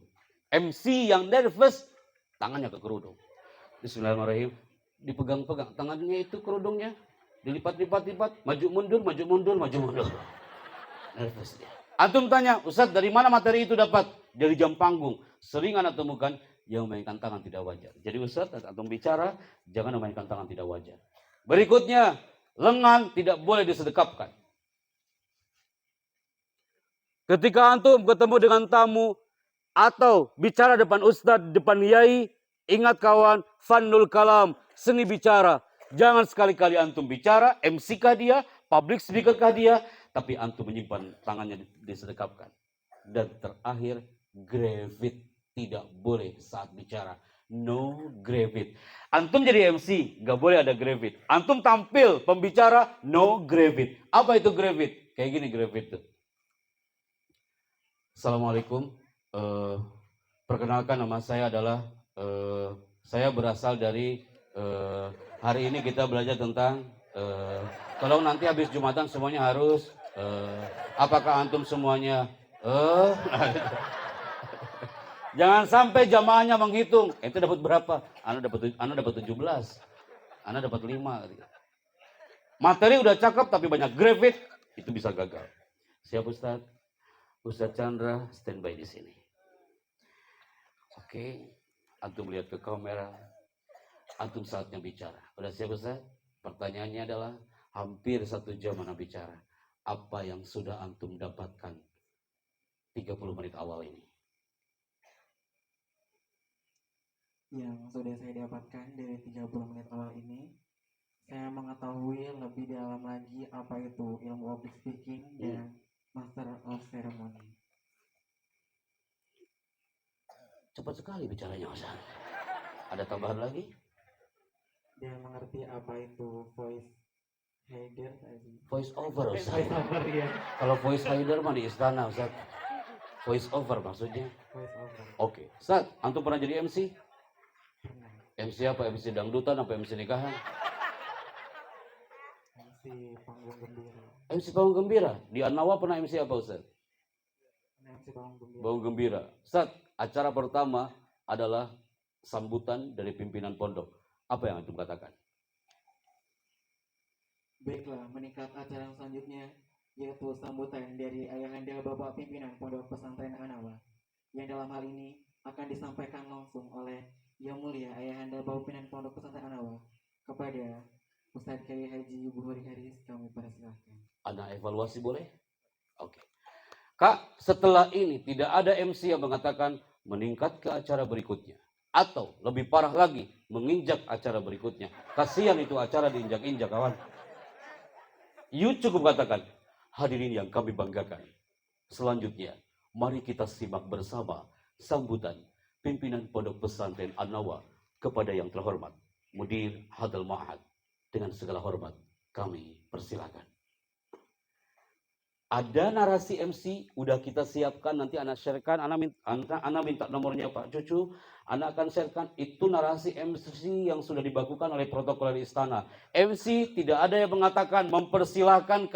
MC yang nervous, tangannya ke kerudung. Bismillahirrahmanirrahim. Dipegang-pegang. Tangannya itu kerudungnya. Dilipat-lipat-lipat. Maju mundur, maju mundur, maju mundur. Nervous dia. Antum tanya, Ustaz dari mana materi itu dapat? Dari jam panggung. Sering anak temukan yang memainkan tangan tidak wajar. Jadi Ustaz, antum bicara, jangan memainkan tangan tidak wajar. Berikutnya, lengan tidak boleh disedekapkan. Ketika antum ketemu dengan tamu atau bicara depan Ustaz, depan Yai, ingat kawan, fannul kalam, seni bicara. Jangan sekali-kali antum bicara, MC kah dia, public speaker kah dia, tapi antum menyimpan tangannya disedekapkan. Dan terakhir, grevit tidak boleh saat bicara. No grevit. Antum jadi MC, nggak boleh ada grevit. Antum tampil pembicara, no grevit. Apa itu grevit? Kayak gini grevit tuh. Assalamualaikum. Perkenalkan nama saya adalah, saya berasal dari, hari ini kita belajar tentang, tolong nanti habis Jumatan semuanya harus, apakah antum semuanya, jangan sampai jamaahnya menghitung, itu dapat berapa? Anda dapat 17, Anda dapat 5. Materi udah cakep tapi banyak grevit, itu bisa gagal. Siap Ustaz? Ustaz Chandra standby di sini. Oke, antum lihat ke kamera, antum saatnya bicara. Udah siap Ustaz? Pertanyaannya adalah, hampir 1 jam Anda bicara. Apa yang sudah antum dapatkan 30 menit awal ini? Yang sudah saya dapatkan dari 30 menit awal ini, saya mengetahui lebih dalam lagi apa itu ilmu public speaking dan master of ceremony. Cepat sekali bicaranya Ustaz. Ada tambahan lagi? Dia mengerti apa itu voice header tadi. Voice over Ustaz. Voice over ya. Kalau voice hider mah di istana Ustaz. Voice over maksudnya. Voice over. Oke. Ustaz, antum pernah jadi MC? Pernah. MC apa? MC dangdutan apa MC nikahan? MC panggung gembira. MC panggung gembira. Di An-Nawa pernah MC apa Ustaz? MC panggung gembira. Panggung gembira. Ustaz, acara pertama adalah sambutan dari pimpinan pondok. Apa yang antum katakan? Baiklah, meningkat acara yang selanjutnya yaitu sambutan dari Ayahanda Bapak Pimpinan Pondok Pesantren An-Nawa, yang dalam hal ini akan disampaikan langsung oleh Yang Mulia Ayahanda Bapak Pimpinan Pondok Pesantren An-Nawa kepada Ustadz Kiai Haji Buhori Haris. Kami persilahkan. Ada evaluasi boleh? Oke. Kak, setelah ini tidak ada MC yang mengatakan meningkat ke acara berikutnya. Atau lebih parah lagi, menginjak acara berikutnya. Kasihan itu acara diinjak-injak kawan. You cukup katakan, hadirin yang kami banggakan. Selanjutnya, mari kita simak bersama sambutan pimpinan Pondok Pesantren An-Nawa kepada yang terhormat Mudir Hadal Ma'had. Dengan segala hormat, kami persilakan. Ada narasi MC, udah kita siapkan, nanti anak sharekan, anak minta nomornya Pak Cucu, anak akan sharekan, itu narasi MC yang sudah dibakukan oleh protokoler istana. MC tidak ada yang mengatakan, mempersilahkan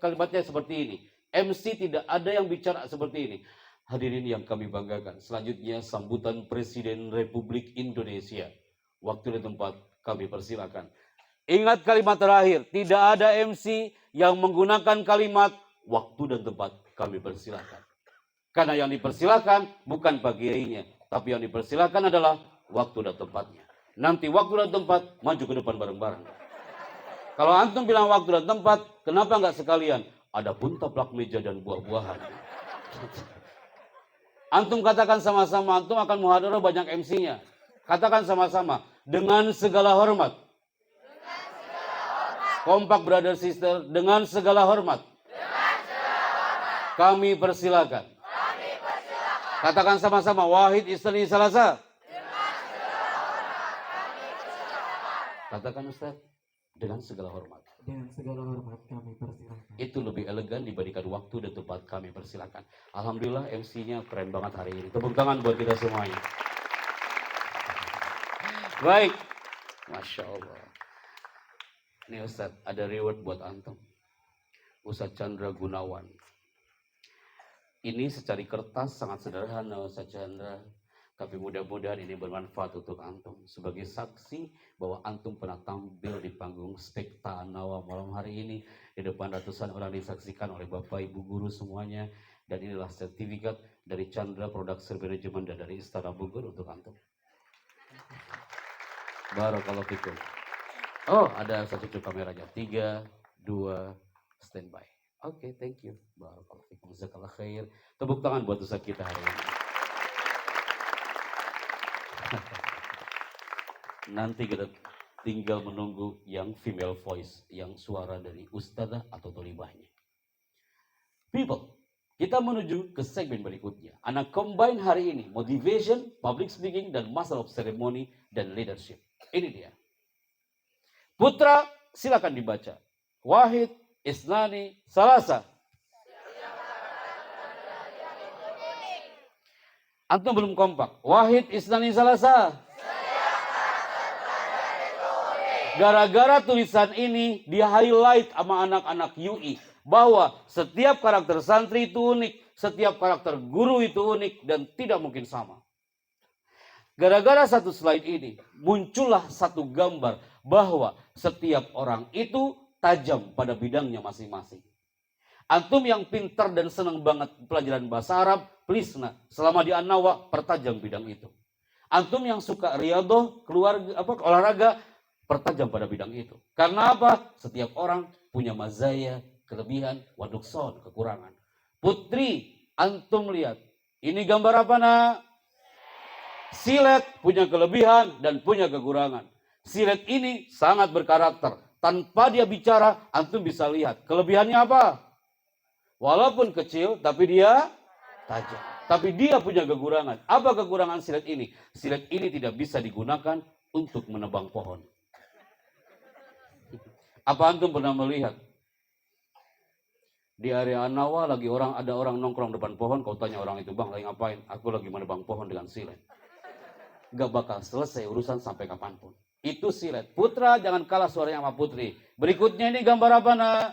kalimatnya seperti ini. MC tidak ada yang bicara seperti ini. Hadirin yang kami banggakan, selanjutnya sambutan Presiden Republik Indonesia. Waktu dan tempat kami persilakan. Ingat kalimat terakhir, tidak ada MC yang menggunakan kalimat waktu dan tempat kami persilakan. Karena yang dipersilakan bukan bagiannya, tapi yang dipersilakan adalah waktu dan tempatnya. Nanti waktu dan tempat maju ke depan bareng-bareng. Kalau antum bilang waktu dan tempat, kenapa nggak sekalian? Adapun taplak meja dan buah-buahan. Antum katakan sama-sama, antum akan muhadarah banyak MC-nya. Katakan sama-sama, dengan segala hormat. Kompak brother sister, dengan segala hormat. Kami persilakan. Katakan sama-sama, Wahid Isnani Salasa. Katakan Ustaz, dengan segala hormat. Dengan segala hormat kami persilakan. Itu lebih elegan dibandingkan waktu dan tempat kami persilakan. Alhamdulillah MC-nya keren banget hari ini. Tepuk tangan buat kita semuanya. Baik. Masya Allah. Ini Ustaz, ada reward buat antum. Ustaz Chandra Gunawan. Ini secari kertas sangat sederhana Ustaz Chandra. Tapi mudah-mudahan ini bermanfaat untuk antum. Sebagai saksi bahwa antum pernah tampil di panggung Spekta Anawa malam hari ini. Di depan ratusan orang disaksikan oleh Bapak Ibu Guru semuanya. Dan inilah sertifikat dari Chandra Production Management dan dari Istana Bogor untuk antum. Barakallahu fikum. Oh, ada satu cukup kameranya. 3, 2, standby. Oke, thank you. Barakallahu fikum. Jazakallah khair. Tepuk tangan buat Ustaz kita hari ini. Nanti kita tinggal menunggu yang female voice, yang suara dari ustadzah atau tolibahnya. People, kita menuju ke segmen berikutnya. Anak combine hari ini, motivation, public speaking, dan master of ceremony dan leadership. Ini dia. Putra, silakan dibaca. Wahid Isnani Salasa. Antum belum kompak. Wahid Isnani Salasa. Gara-gara tulisan ini di-highlight sama anak-anak UI. Bahwa setiap karakter santri itu unik. Setiap karakter guru itu unik dan tidak mungkin sama. Gara-gara satu slide ini, muncullah satu gambar bahwa setiap orang itu tajam pada bidangnya masing-masing. Antum yang pintar dan senang banget pelajaran bahasa Arab, please nah, selama di An-Nawa pertajam bidang itu. Antum yang suka riyadhah, keluarga, olahraga, pertajam pada bidang itu. Karena apa? Setiap orang punya mazaya, kelebihan, wadukson, kekurangan. Putri, antum lihat. Ini gambar apa nak? Silet punya kelebihan dan punya kekurangan. Silet ini sangat berkarakter. Tanpa dia bicara, antum bisa lihat. Kelebihannya apa? Walaupun kecil, tapi dia tajam. Tapi dia punya kekurangan. Apa kekurangan silet ini? Silet ini tidak bisa digunakan untuk menebang pohon. Apa antum pernah melihat? Di area Anawa lagi ada orang nongkrong depan pohon, kau tanya orang itu, bang lagi ngapain? Aku lagi menebang pohon dengan silet. Gak bakal selesai urusan sampai kapanpun. Itu silet. Putra jangan kalah suaranya sama putri. Berikutnya ini gambar apa nak?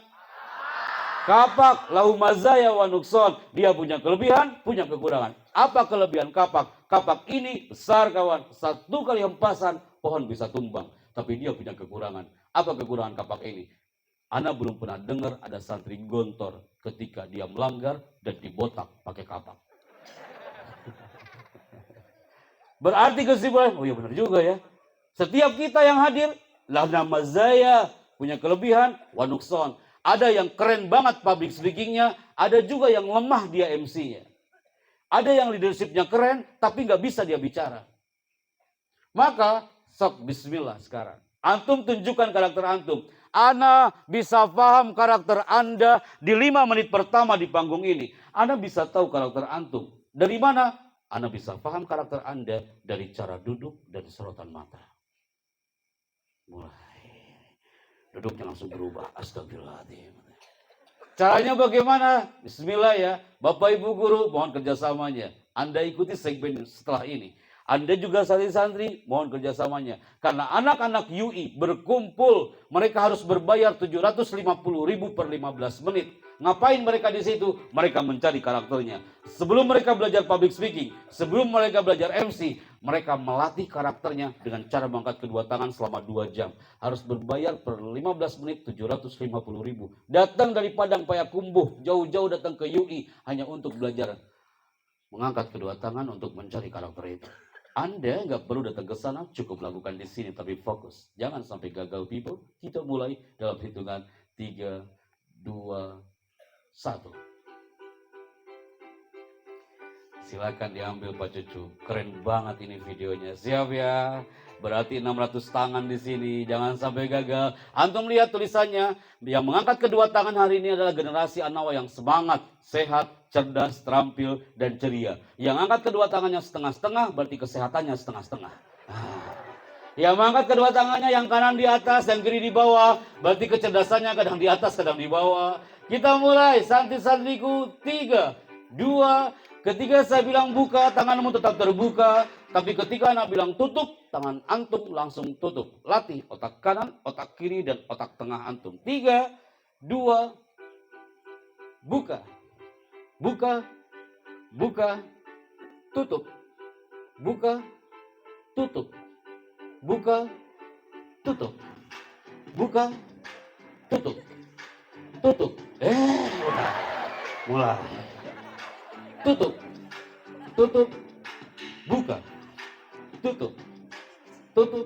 Kapak, lahu mazaya wa nukson. Dia punya kelebihan, punya kekurangan. Apa kelebihan kapak? Kapak ini besar kawan. Satu kali hempasan, pohon bisa tumbang. Tapi dia punya kekurangan. Apa kekurangan kapak ini? Ana belum pernah dengar ada santri gontor ketika dia melanggar dan dibotak pakai kapak. Berarti kesimpulan, oh iya benar juga ya. Setiap kita yang hadir, lahna mazaya, punya kelebihan, wanukson. Ada yang keren banget public speakingnya, ada juga yang lemah dia MC-nya. Ada yang leadershipnya keren, tapi nggak bisa dia bicara. Maka, sok bismillah sekarang. Antum tunjukkan karakter antum. Ana bisa paham karakter Anda di 5 menit pertama di panggung ini. Ana bisa tahu karakter antum. Dari mana? Ana bisa paham karakter Anda dari cara duduk dan sorotan mata. Mulai. Duduknya langsung berubah. Astagfirullahaladzim. Caranya bagaimana? Bismillah ya. Bapak Ibu Guru mohon kerjasamanya. Anda ikuti segmen setelah ini. Anda juga santri-santri mohon kerjasamanya. Karena anak-anak UI berkumpul. Mereka harus berbayar 750.000 per 15 menit. Ngapain mereka di situ? Mereka mencari karakternya. Sebelum mereka belajar public speaking, sebelum mereka belajar MC, mereka melatih karakternya dengan cara mengangkat kedua tangan selama 2 jam. Harus berbayar per 15 menit 750.000. Datang dari Padang Payakumbuh, jauh-jauh datang ke UI hanya untuk belajar mengangkat kedua tangan untuk mencari karakter itu. Anda nggak perlu datang ke sana, cukup lakukan di sini tapi fokus. Jangan sampai gagal people. Kita mulai dalam hitungan 3, 2, 1. Silakan diambil Pak Cucu. Keren banget ini videonya. Siap ya? Berarti 600 tangan di sini. Jangan sampai gagal. Antum lihat tulisannya. Yang mengangkat kedua tangan hari ini adalah generasi Anawa yang semangat, sehat, cerdas, terampil, dan ceria. Yang angkat kedua tangannya setengah-setengah berarti kesehatannya setengah-setengah. Yang mengangkat kedua tangannya yang kanan di atas, yang kiri di bawah. Berarti kecerdasannya kadang di atas, kadang di bawah. Kita mulai. Santri-santriku 3, 2, ketika saya bilang buka, tanganmu tetap terbuka. Tapi ketika anak bilang tutup, tangan antum langsung tutup. Latih otak kanan, otak kiri, dan otak tengah antum. 3, 2, buka. Buka, buka, tutup. Buka, tutup. Buka, tutup. Buka, tutup. Tutup. Udah. Mulai. Tutup. Tutup. Buka. Tutup. Tutup.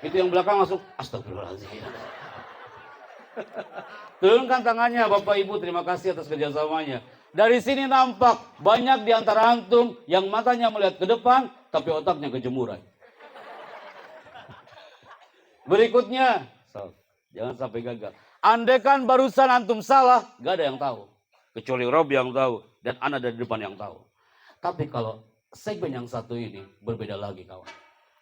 Itu yang belakang masuk. Astagfirullahaladzim. Turunkan tangannya Bapak Ibu, terima kasih atas kerjasamanya. Dari sini nampak banyak di antara antum yang matanya melihat ke depan, tapi otaknya kejemuran. Berikutnya, jangan sampai gagal. Andaikan barusan antum salah, gak ada yang tahu. Kecuali Rob yang tahu, dan anak dari depan yang tahu. Tapi kalau segmen yang satu ini berbeda lagi kawan.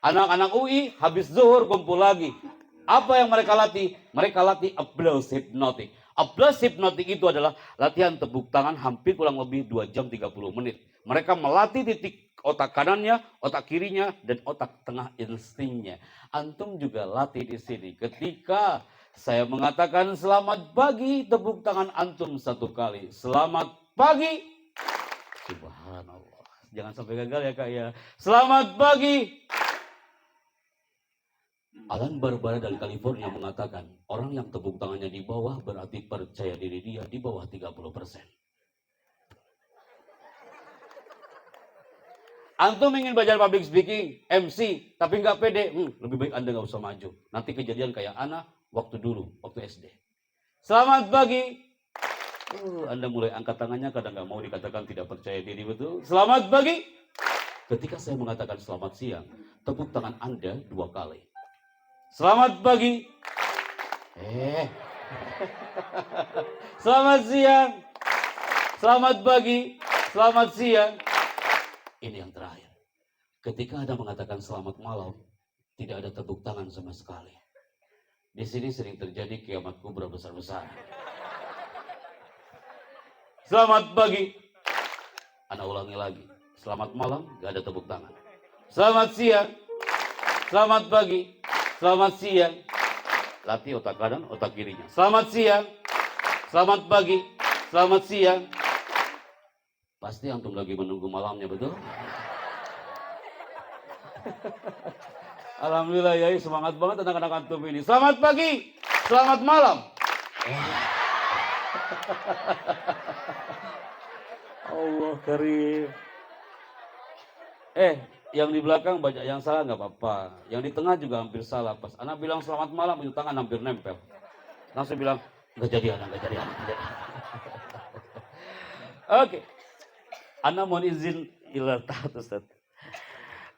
Anak-anak UI habis zuhur kumpul lagi. Apa yang mereka latih? Mereka latih applause hypnotic. Applause hypnotic itu adalah latihan tepuk tangan hampir kurang lebih 2 jam 30 menit. Mereka melatih titik otak kanannya, otak kirinya, dan otak tengah instingnya. Antum juga latih di sini. Ketika saya mengatakan selamat pagi, tepuk tangan antum 1 kali. Selamat pagi. Subhanallah. Jangan sampai gagal ya Kak ya. Selamat pagi. Alan Barbara dari California mengatakan, orang yang tepuk tangannya di bawah berarti percaya diri dia di bawah 30%. Antum ingin belajar public speaking, MC, tapi nggak pede, lebih baik Anda nggak usah maju. Nanti kejadian kayak Ana waktu dulu, waktu SD. Selamat pagi. Anda mulai angkat tangannya, kadang nggak mau dikatakan tidak percaya diri betul. Selamat pagi. Ketika saya mengatakan selamat siang, tepuk tangan Anda 2 kali. Selamat pagi. Selamat siang. Selamat pagi. Selamat siang. Ini yang terakhir. Ketika Anda mengatakan selamat malam, tidak ada tepuk tangan sama sekali. Di sini sering terjadi kiamat kubra besar-besaran. Selamat pagi. Anda ulangi lagi. Selamat malam, gak ada tepuk tangan. Selamat siang. Selamat pagi. Selamat siang. Latih otak kanan, otak kirinya. Selamat siang. Selamat pagi. Selamat siang. Pasti antum lagi menunggu malamnya, betul? Alhamdulillah ya, semangat banget anak-anak antum ini. Selamat pagi. Selamat malam. Allah karim. Yang di belakang banyak yang salah nggak apa-apa. Yang di tengah juga hampir salah. Pas anak bilang selamat malam, itu tangan hampir nempel. Langsung bilang, nggak jadi anak, nggak jadi anak. Oke. Anak mohon izin ila taat Ustaz.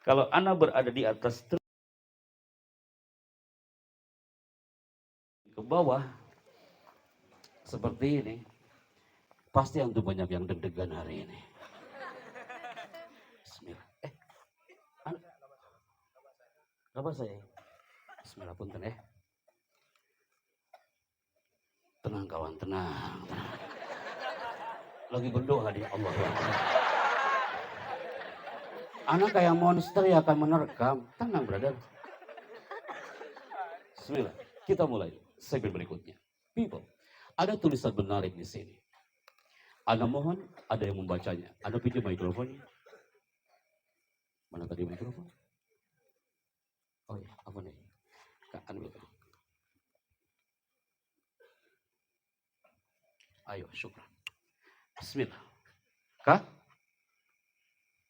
Kalau anak berada di atas ke bawah seperti ini, pasti antum banyak yang deg-degan hari ini. Bismillah. Apa saya? Bismillah punten ya. Tenang kawan, tenang. Lagi berdoa di Allah. Anak kayak monster yang akan menerkam. Tenang brother. Bismillah. Kita mulai segmen berikutnya. People, ada tulisan menarik di sini. Anda mohon ada yang membacanya. Anda pinjam mikrofonnya. Mana tadi mikrofon? Oh ya, apa nih? Kak, ambil. Ayo, syukran. Bismillah. Kak?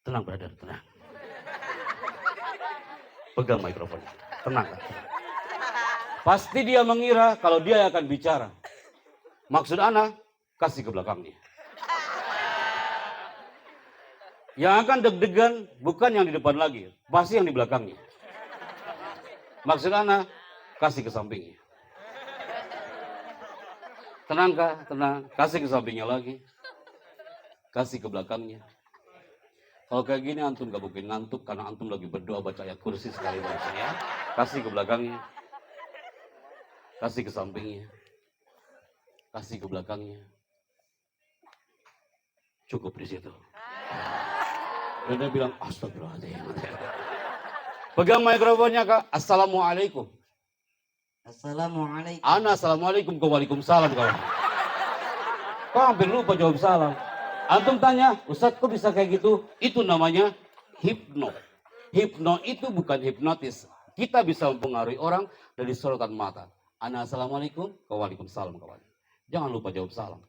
Tenang, brother, tenang. Pegang mikrofonnya. Tenang, Kak. Pasti dia mengira kalau dia akan bicara. Maksud Ana, kasih ke belakangnya. Yang akan deg-degan bukan yang di depan lagi, pasti yang di belakangnya. Maksud Ana, kasih ke sampingnya. Tenang Kak, tenang. Kasih ke sampingnya lagi. Kasih ke belakangnya. Kalau kayak gini antum gak mungkin ngantuk karena antum lagi berdoa baca ayat kursi sekali lagi ya. Kasih ke belakangnya. Kasih ke sampingnya. Kasih ke belakangnya. Cukup di situ. Dan dia bilang, astagfirullahaladzim. Pegang mikrofonnya Kak. Assalamualaikum. Assalamualaikum. Ana assalamualaikum, waalaikumsalam kawan. Kau hampir lupa jawab salam. Antum tanya, Ustadz kok bisa kayak gitu? Itu namanya hipno. Hipno itu bukan hipnotis. Kita bisa mempengaruhi orang dari sorotan mata. Ana assalamualaikum, waalaikumsalam kawan. Jangan lupa jawab salam.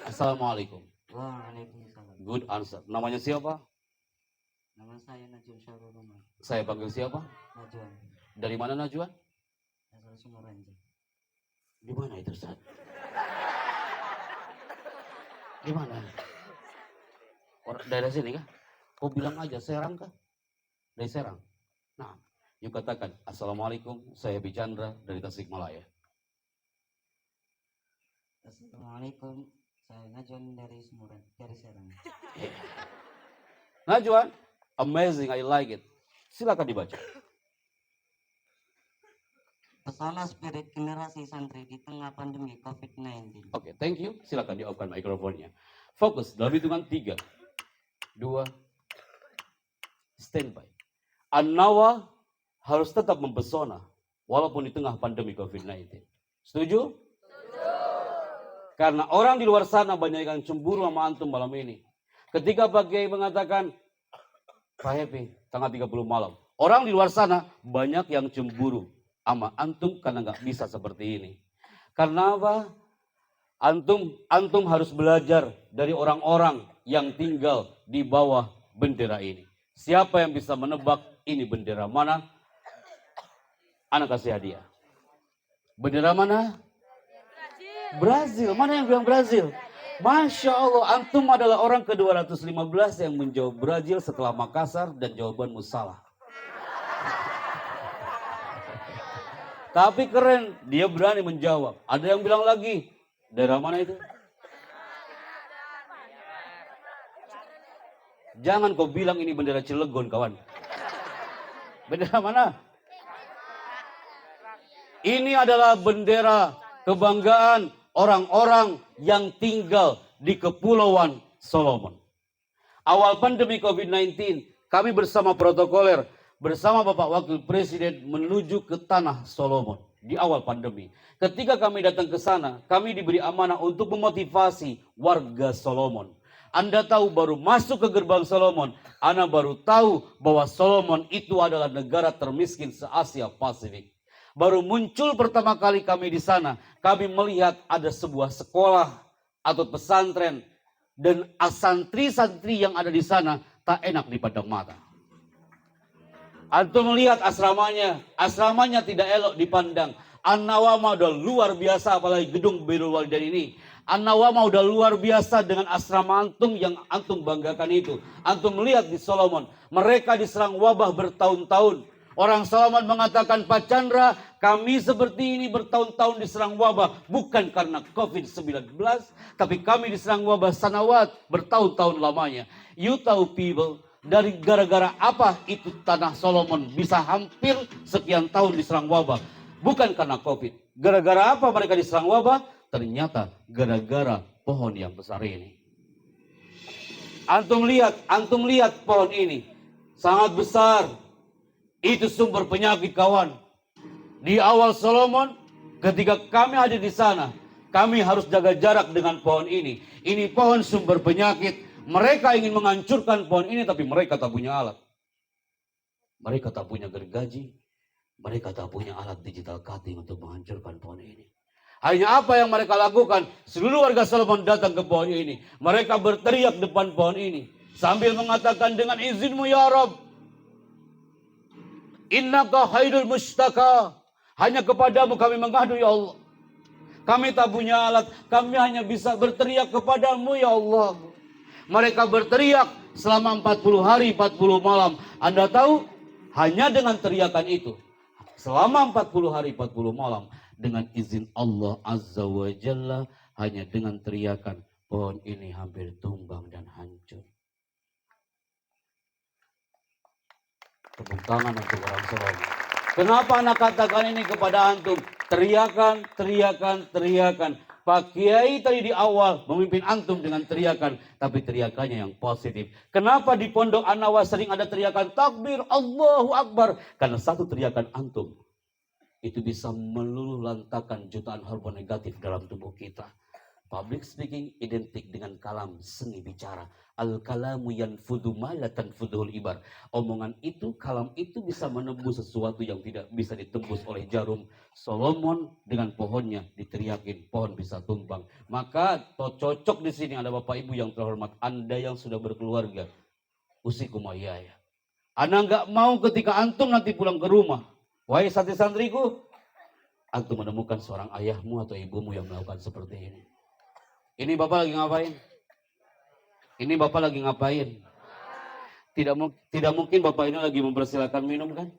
Assalamualaikum. Waalaikumsalam. Good answer. Namanya siapa? Nama saya Najwan Syarul Umar. Saya panggil siapa? Najwan. Dari mana Najwan? Asal Sumoranjo. Di mana itu Ustaz? Di mana? Orang daerah sini kah? Kau bilang aja Serang kah? Dari Serang. Nah, yuk katakan assalamualaikum, saya Happy Chandra dari Tasikmalaya. Assalamualaikum. Saya Najwan dari Serang. Najwan, amazing, I like it. Silakan dibaca. Pesona spirit generasi santri di tengah pandemi COVID-19. Oke, thank you. Silakan di-off-kan mikrofonnya. Fokus dalam hitungan 3, 2, standby. An-Nawa harus tetap mempesona walaupun di tengah pandemi COVID-19. Setuju? Karena orang di luar sana banyak yang cemburu sama antum malam ini. Ketika Pak Kiai mengatakan, Pak Happy, tanggal 30 malam. Orang di luar sana banyak yang cemburu sama antum karena nggak bisa seperti ini. Karena apa? Antum harus belajar dari orang-orang yang tinggal di bawah bendera ini. Siapa yang bisa menebak ini bendera mana? Anak kasih hadiah. Bendera mana? Brazil. Mana yang bilang Brazil? Masya Allah, antum adalah orang ke-215 yang menjawab Brazil setelah Makassar dan jawabanmu salah. Tapi keren, dia berani menjawab. Ada yang bilang lagi, daerah mana itu? Jangan kau bilang ini bendera Cilegon, kawan. Bendera mana? Ini adalah bendera kebanggaan orang-orang yang tinggal di Kepulauan Solomon. Awal pandemi COVID-19, kami bersama protokoler, bersama Bapak Wakil Presiden menuju ke Tanah Solomon di awal pandemi. Ketika kami datang ke sana, kami diberi amanah untuk memotivasi warga Solomon. Anda tahu baru masuk ke gerbang Solomon, Anda baru tahu bahwa Solomon itu adalah negara termiskin se-Asia Pasifik. Baru muncul pertama kali kami di sana, kami melihat ada sebuah sekolah atau pesantren dan santri-santri yang ada di sana tak enak dipandang mata. Antum melihat asramanya tidak elok dipandang. An-Nawama udah luar biasa, apalagi gedung Birrul Walidain ini. An-Nawama udah luar biasa dengan asrama antum yang antum banggakan itu. Antum melihat di Solomon, mereka diserang wabah bertahun-tahun. Orang Solomon mengatakan, Pak Chandra, kami seperti ini bertahun-tahun diserang wabah. Bukan karena COVID-19, tapi kami diserang wabah sanawat bertahun-tahun lamanya. You tahu people, dari gara-gara apa itu tanah Solomon bisa hampir sekian tahun diserang wabah? Bukan karena COVID. Gara-gara apa mereka diserang wabah? Ternyata gara-gara pohon yang besar ini. Antum lihat pohon ini. Sangat besar. Itu sumber penyakit, kawan. Di awal Solomon, ketika kami ada di sana, kami harus jaga jarak dengan pohon ini. Ini pohon sumber penyakit. Mereka ingin menghancurkan pohon ini, tapi mereka tak punya alat. Mereka tak punya gergaji. Mereka tak punya alat digital cutting untuk menghancurkan pohon ini. Hanya apa yang mereka lakukan? Seluruh warga Solomon datang ke pohon ini. Mereka berteriak depan pohon ini. Sambil mengatakan, dengan izinmu ya Rabb. Innaka khairul mustaka. Hanya kepadamu kami mengadu ya Allah. Kami tak punya alat. Kami hanya bisa berteriak kepadamu ya Allah. Mereka berteriak selama 40 hari 40 malam. Anda tahu, hanya dengan teriakan itu, selama 40 hari 40 malam, dengan izin Allah Azza wa Jalla, hanya dengan teriakan, pohon ini hampir tumbang dan hancur. Tepuk tangan untuk orang Solomo. Kenapa anak katakan ini kepada antum? Teriakan, teriakan, teriakan. Pak Kiai tadi di awal memimpin antum dengan teriakan, tapi teriakannya yang positif. Kenapa di Pondok Anawa sering ada teriakan takbir, Allahu Akbar? Karena satu teriakan antum itu bisa meluluhlantakan jutaan hormon negatif dalam tubuh kita. Public speaking identik dengan kalam, seni bicara. Al-kalamu yanfudu ma la tanfudhul ibar. Omongan itu, kalam itu bisa menembus sesuatu yang tidak bisa ditembus oleh jarum. Solomon dengan pohonnya diteriakin, pohon bisa tumbang. Maka cocok di sini ada Bapak Ibu yang terhormat, Anda yang sudah berkeluarga. Usikum ayaya. Anda nggak mau ketika antum nanti pulang ke rumah, wahai santri-santriku, antum menemukan seorang ayahmu atau ibumu yang melakukan seperti ini. Ini Bapak lagi ngapain? Ini Bapak lagi ngapain? Tidak mungkin Bapak ini lagi mempersilakan minum kan?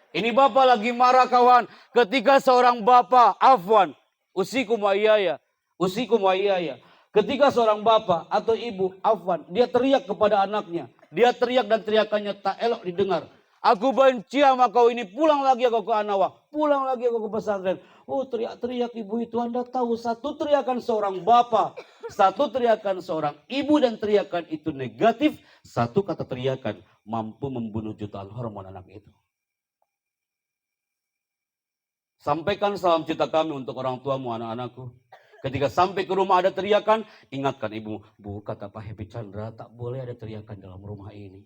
Ini Bapak lagi marah kawan. Ketika seorang Bapak, afwan, usikum wa iyaya, usikum wa iyaya. Ketika seorang Bapak atau Ibu, afwan, dia teriak kepada anaknya. Dia teriak dan teriakannya tak elok didengar. Aku benci sama kau ini, pulang lagi aku ke Anawa, pulang lagi aku ke pesantren. Oh teriak-teriak ibu itu, Anda tahu satu teriakan seorang bapak, satu teriakan seorang ibu dan teriakan itu negatif, satu kata teriakan mampu membunuh jutaan hormon anak itu. Sampaikan salam cinta kami untuk orang tuamu, anak-anakku. Ketika sampai ke rumah ada teriakan, ingatkan ibu, Bu kata Pak Happy Chandra, tak boleh ada teriakan dalam rumah ini.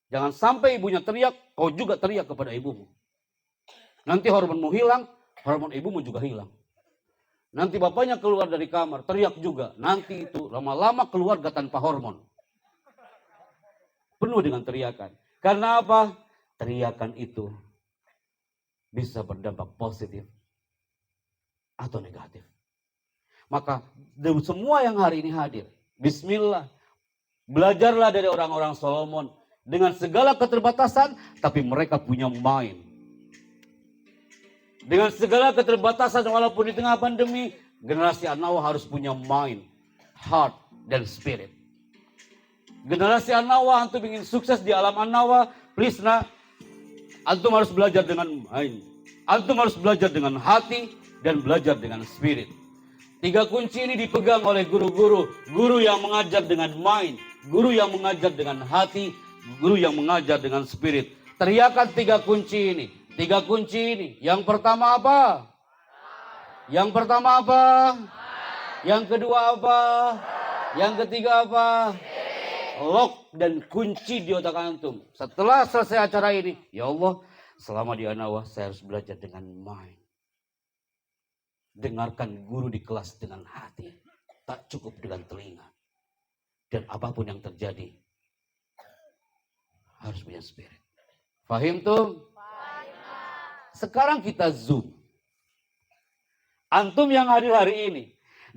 Jangan sampai ibunya teriak, kau juga teriak kepada ibumu. Nanti hormonmu hilang, hormon ibumu juga hilang. Nanti bapaknya keluar dari kamar, teriak juga. Nanti itu lama-lama keluarga tanpa hormon. Penuh dengan teriakan. Karena apa? Teriakan itu bisa berdampak positif atau negatif. Maka semua yang hari ini hadir, bismillah, belajarlah dari orang-orang Solomon. Dengan segala keterbatasan, tapi mereka punya mind. Dengan segala keterbatasan, walaupun di tengah pandemi, generasi Anawa harus punya mind, heart, dan spirit. Generasi Anawa, antum ingin sukses di alam Anawa, please antum harus belajar dengan mind. Antum harus belajar dengan hati, dan belajar dengan spirit. 3 kunci ini dipegang oleh guru-guru. Guru yang mengajar dengan mind, guru yang mengajar dengan hati, guru yang mengajar dengan spirit. Teriakan 3 kunci ini. 3 kunci ini. Yang pertama apa? Yang pertama apa? Yang kedua apa? Yang ketiga apa? Lock dan kunci di otak antum. Setelah selesai acara ini, ya Allah, selama di Anawa saya harus belajar dengan mind. Dengarkan guru di kelas dengan hati. Tak cukup dengan telinga. Dan apapun yang terjadi, harus punya spirit. Fahim tuh? Sekarang kita zoom. Antum yang hadir hari ini,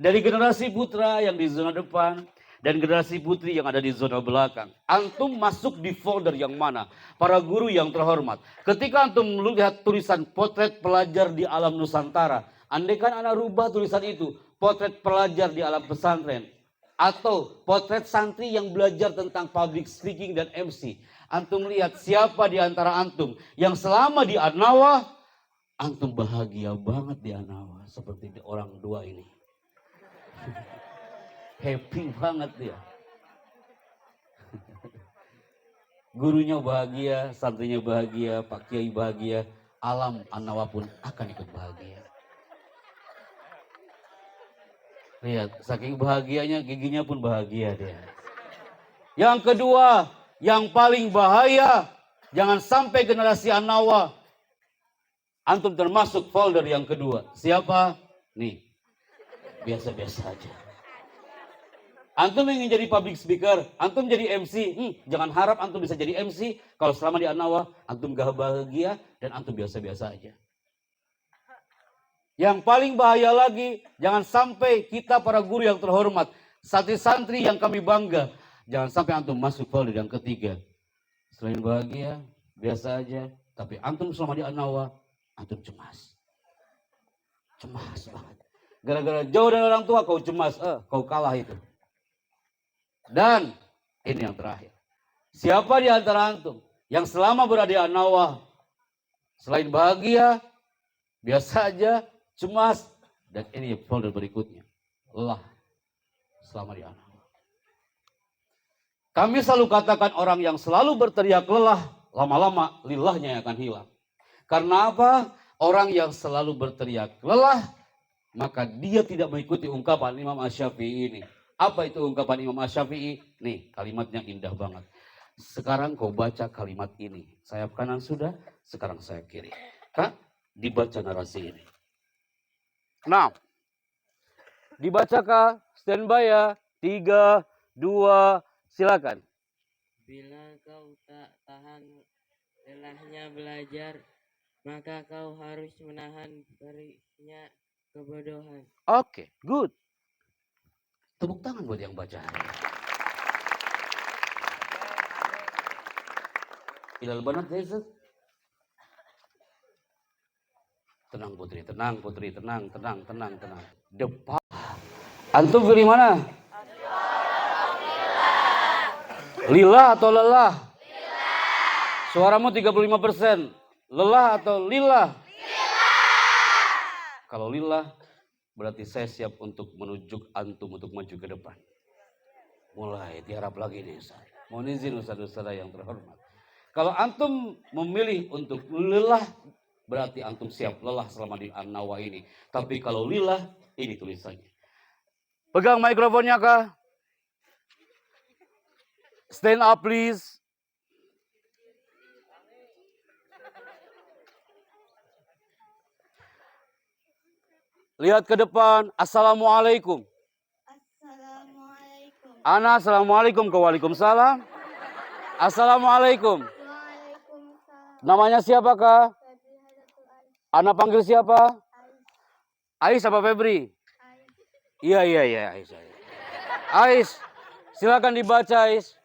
dari generasi putra yang di zona depan, dan generasi putri yang ada di zona belakang. Antum masuk di folder yang mana? Para guru yang terhormat. Ketika antum melihat tulisan potret pelajar di alam Nusantara, andaikan anak rubah tulisan itu, potret pelajar di alam pesantren, atau potret santri yang belajar tentang public speaking dan MC. Antum lihat siapa di antara antum yang selama di Anawa, antum bahagia banget di Anawa. Seperti orang 2 ini. Happy banget dia. Gurunya bahagia, santrinya bahagia, Pak Kiai bahagia, alam Anawa pun akan ikut bahagia. Lihat, saking bahagianya giginya pun bahagia dia. Yang kedua, yang paling bahaya, jangan sampai generasi Anawa, antum termasuk folder yang kedua. Siapa? Nih, biasa-biasa aja. Antum ingin jadi public speaker, antum jadi MC, jangan harap antum bisa jadi MC kalau selama di Anawa, antum gak bahagia dan antum biasa-biasa aja. Yang paling bahaya lagi, jangan sampai kita para guru yang terhormat, Santri-santri yang kami bangga, jangan sampai antum masuk folder yang ketiga. Selain bahagia, biasa aja, tapi antum selama di An-Nawa, antum cemas. Cemas banget. Gara-gara jauh dari orang tua kau cemas, kau kalah itu. Dan ini yang terakhir. Siapa di antara antum yang selama berada di An-Nawa, selain bahagia, biasa aja, cemas, dan ini folder berikutnya, lelah selama di An-Nawa. Kami selalu katakan orang yang selalu berteriak lelah, lama-lama lilahnya akan hilang. Karena apa? Orang yang selalu berteriak lelah, maka dia tidak mengikuti ungkapan Imam Asy-Syafi'i ini. Apa itu ungkapan Imam Asy-Syafi'i? Nih, kalimatnya indah banget. Sekarang kau baca kalimat ini. Sayap kanan sudah, sekarang sayap kiri. Kak, dibaca narasi ini. Nah, dibaca Kak, standby ya. 3, 2, silakan. Bila kau tak tahan lelahnya belajar, maka kau harus menahan perihnya kebodohan. Oke, good. Tepuk tangan buat yang baca. Ilal banat Yesus. Tenang putri, tenang putri, tenang. Depan. Antum pilih mana? Lillah atau lelah? Lillah. Suaramu 35%. Lelah atau lillah? Lillah. Kalau lillah, berarti saya siap untuk menunjuk antum untuk maju ke depan. Mulai tiarap lagi nih Ustaz. Mohon izin Ustaz-Ustaz yang terhormat. Kalau antum memilih untuk lelah, berarti antum siap lelah selama di An-Nawa ini. Tapi kalau lillah, ini tulisannya. Pegang mikrofonnya Kak. Stand up please. Lihat ke depan. Assalamualaikum. Assalamualaikum. Ana assalamualaikum ke waalaikumsalam. Assalamualaikum. Waalaikumsalam. Namanya siapa Kak? Febri Hadatul Ais. Ana panggil siapa? Ais. Ais apa Febri? Ais. Iya Ais. Ais, silakan dibaca Ais.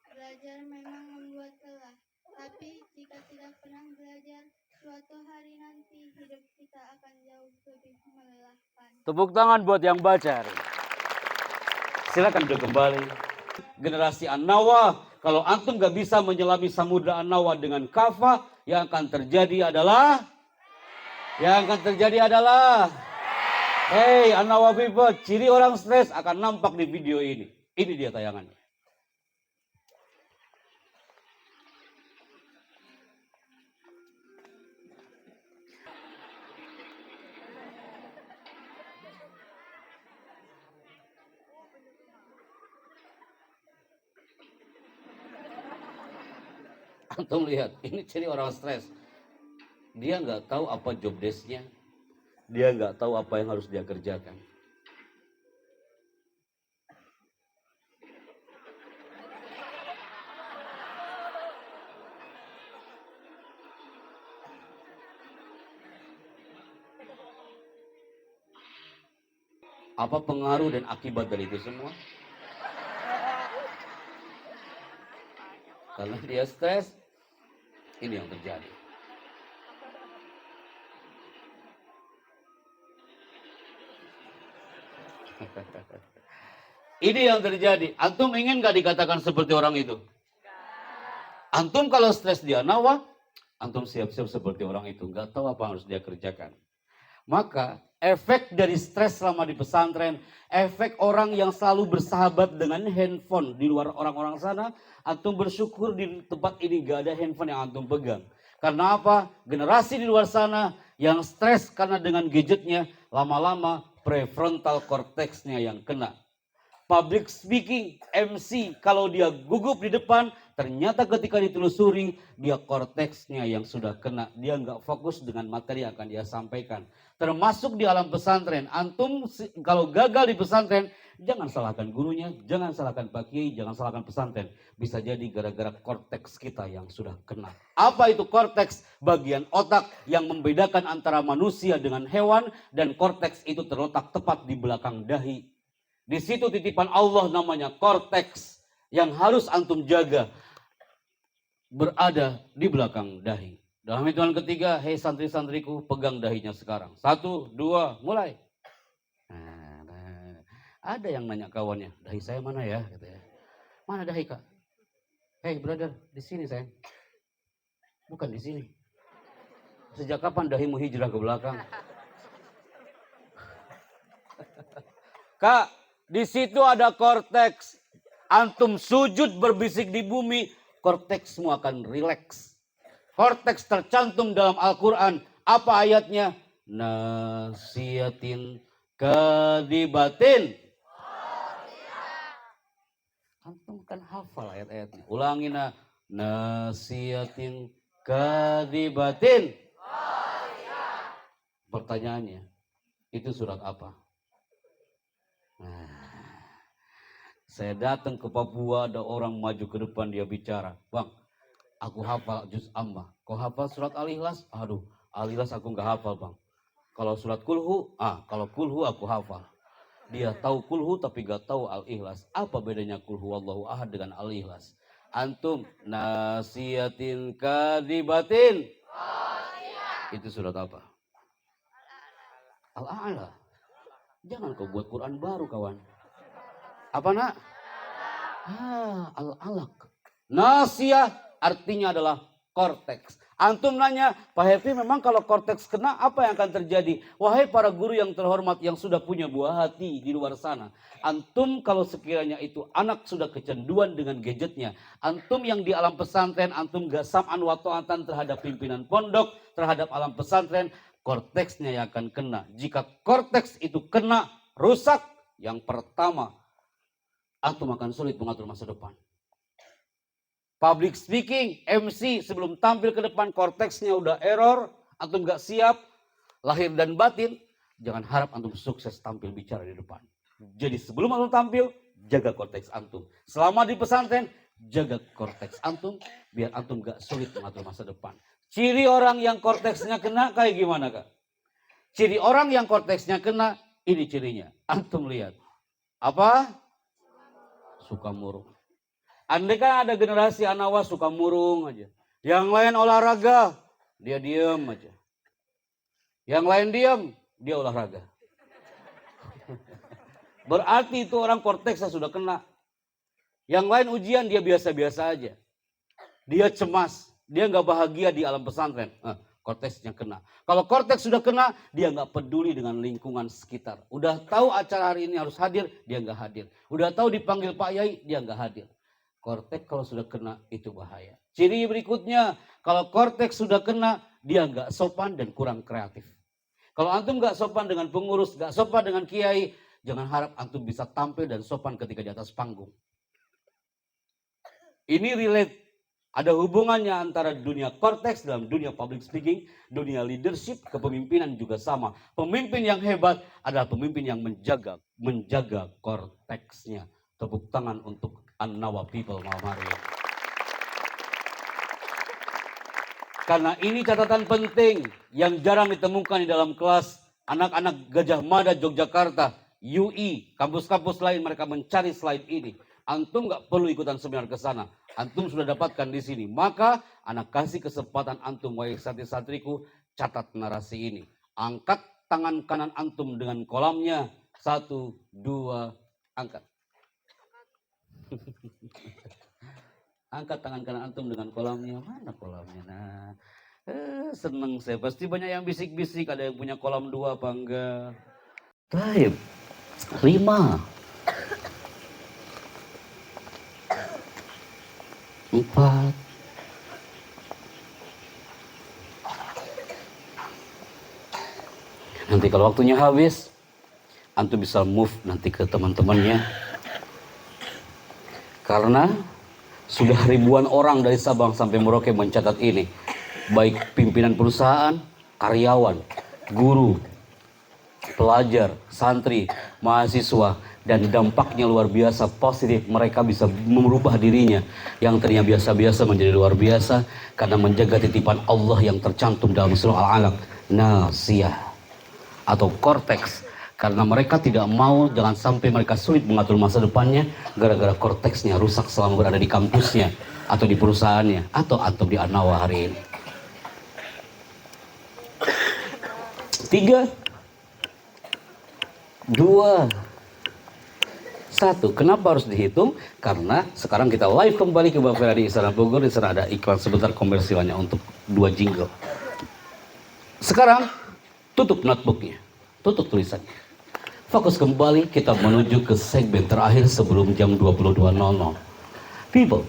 Belajar memang membuat lelah, tapi jika tidak pernah belajar, suatu hari nanti hidup kita akan jauh lebih melelahkan. Tepuk tangan buat yang baca. Silakan duduk kembali. Generasi An-Nawa, kalau antum gak bisa menyelami samudra An-Nawa dengan kafah, yang akan terjadi adalah hey An-Nawa people, ciri orang stres akan nampak di video ini. Ini dia tayangannya. Antum lihat, ini ciri orang stres. Dia nggak tahu apa job desk-nya. Dia nggak tahu apa yang harus dia kerjakan. Apa pengaruh dan akibat dari itu semua? Karena dia stres, ini yang terjadi. Ini yang terjadi. Antum ingin gak dikatakan seperti orang itu? Antum kalau stres dia An-Nawa, antum siap-siap seperti orang itu. Gak tahu apa yang harus dia kerjakan. Maka efek dari stres selama di pesantren, efek orang yang selalu bersahabat dengan handphone di luar orang-orang sana, antum bersyukur di tempat ini gak ada handphone yang antum pegang. Karena apa? Generasi di luar sana yang stres karena dengan gadgetnya, lama-lama prefrontal cortexnya yang kena. Public speaking, MC, kalau dia gugup di depan, ternyata ketika ditelusuri, dia korteksnya yang sudah kena. Dia nggak fokus dengan materi yang akan dia sampaikan. Termasuk di alam pesantren. Antum kalau gagal di pesantren, jangan salahkan gurunya, jangan salahkan Pak Kiai, jangan salahkan pesantren. Bisa jadi gara-gara korteks kita yang sudah kena. Apa itu korteks? Bagian otak yang membedakan antara manusia dengan hewan, dan korteks itu terletak tepat di belakang dahi. Di situ titipan Allah namanya korteks yang harus antum jaga, berada di belakang dahi. Dalam hitungan ketiga, hei santri-santriku, pegang dahinya sekarang. 1, 2, mulai. Ada yang nanya kawannya, dahi saya mana ya? Katanya. Mana dahi kak? Hei brother, di sini sayang. Bukan di sini. Sejak kapan dahimu hijrah ke belakang? Kak, di situ ada korteks. Antum sujud berbisik di bumi, korteksmu akan rileks. Korteks tercantum dalam Al-Quran. Apa ayatnya? Nasiyatin kadibatin. Antum kan hafal ayat-ayatnya. Ulangin, nasiyatin kadibatin. Pertanyaannya, itu surat apa? Saya datang ke Papua, ada orang maju ke depan, dia bicara, Bang, aku hafal juz amma. Kau hafal surat Al-Ikhlas? Aduh, Al-Ikhlas aku nggak hafal, Bang. Kalau surat kulhu, kalau kulhu aku hafal. Dia tahu kulhu tapi nggak tahu Al-Ikhlas. Apa bedanya kulhu Allahu ahad dengan Al-Ikhlas? Antum nasiyatin kadibatin. Itu surat apa? Al-A'la. Jangan kau buat Quran baru, kawan. Apa nak? Al-Alaq. Nasiyah artinya adalah korteks. Antum nanya, Pak Happy, memang kalau korteks kena apa yang akan terjadi? Wahai para guru yang terhormat yang sudah punya buah hati di luar sana. Antum kalau sekiranya itu anak sudah kecanduan dengan gadgetnya. Antum yang di alam pesantren, antum gak sam'an wa ta'atan terhadap pimpinan pondok, terhadap alam pesantren, korteksnya yang akan kena. Jika korteks itu kena, rusak, yang pertama, antum akan sulit mengatur masa depan. Public speaking, MC sebelum tampil ke depan korteksnya udah error, antum gak siap, lahir dan batin, jangan harap antum sukses tampil bicara di depan. Jadi sebelum antum tampil, jaga korteks antum. Selama di pesantren, jaga korteks antum, biar antum gak sulit mengatur masa depan. Ciri orang yang korteksnya kena kayak gimana kak? Ciri orang yang korteksnya kena, ini cirinya. Antum lihat. Apa? Suka murung. Andai kan ada generasi anawa suka murung aja. Yang lain olahraga, dia diem aja. Yang lain diem, dia olahraga. Berarti itu orang korteksnya sudah kena. Yang lain ujian, dia biasa-biasa aja. Dia cemas, dia nggak bahagia di alam pesantren. Korteksnya kena. Kalau korteks sudah kena, dia nggak peduli dengan lingkungan sekitar. Udah tahu acara hari ini harus hadir, dia nggak hadir. Udah tahu dipanggil Pak Yai, dia nggak hadir. Korteks kalau sudah kena itu bahaya. Ciri berikutnya, kalau korteks sudah kena, dia nggak sopan dan kurang kreatif. Kalau antum nggak sopan dengan pengurus, nggak sopan dengan kiai, jangan harap antum bisa tampil dan sopan ketika di atas panggung. Ini relate. Ada hubungannya antara dunia korteks dalam dunia public speaking, dunia leadership, kepemimpinan juga sama. Pemimpin yang hebat adalah pemimpin yang menjaga korteksnya. Tepuk tangan untuk An-Nawa people malam hari ini. Karena ini catatan penting yang jarang ditemukan di dalam kelas anak-anak Gajah Mada Yogyakarta, UI, kampus-kampus lain mereka mencari slide ini. Antum nggak perlu ikutan seminar ke sana. Antum sudah dapatkan di sini. Maka anak kasih kesempatan antum, wahai santri-santriku, catat narasi ini. Angkat tangan kanan antum dengan kolamnya. 1, 2, angkat. Angkat tangan kanan antum dengan kolamnya. Mana kolamnya? Nah, seneng saya. Pasti banyak yang bisik-bisik. Ada yang punya kolam 2 apa enggak? Baik. 5. 4. Nanti kalau waktunya habis, antum bisa move nanti ke teman-temannya. Karena sudah ribuan orang dari Sabang sampai Merauke mencatat ini. Baik pimpinan perusahaan, karyawan, guru, pelajar, santri, mahasiswa. Dan dampaknya luar biasa positif. Mereka bisa merubah dirinya yang tadinya biasa-biasa menjadi luar biasa. Karena menjaga titipan Allah yang tercantum dalam surah Al-Alaq. Nasiyah atau korteks. Karena mereka tidak mau jangan sampai mereka sulit mengatur masa depannya gara-gara korteksnya rusak selama berada di kampusnya atau di perusahaannya atau di Anawa hari ini. 3, 2, 1. Kenapa harus dihitung? Karena sekarang kita live kembali ke Bavera di Istana Bogor. Di sana ada iklan sebentar komersialnya untuk 2 jingle. Sekarang tutup notebooknya, tutup tulisannya. Fokus kembali, kita menuju ke segmen terakhir sebelum jam 22.00. People,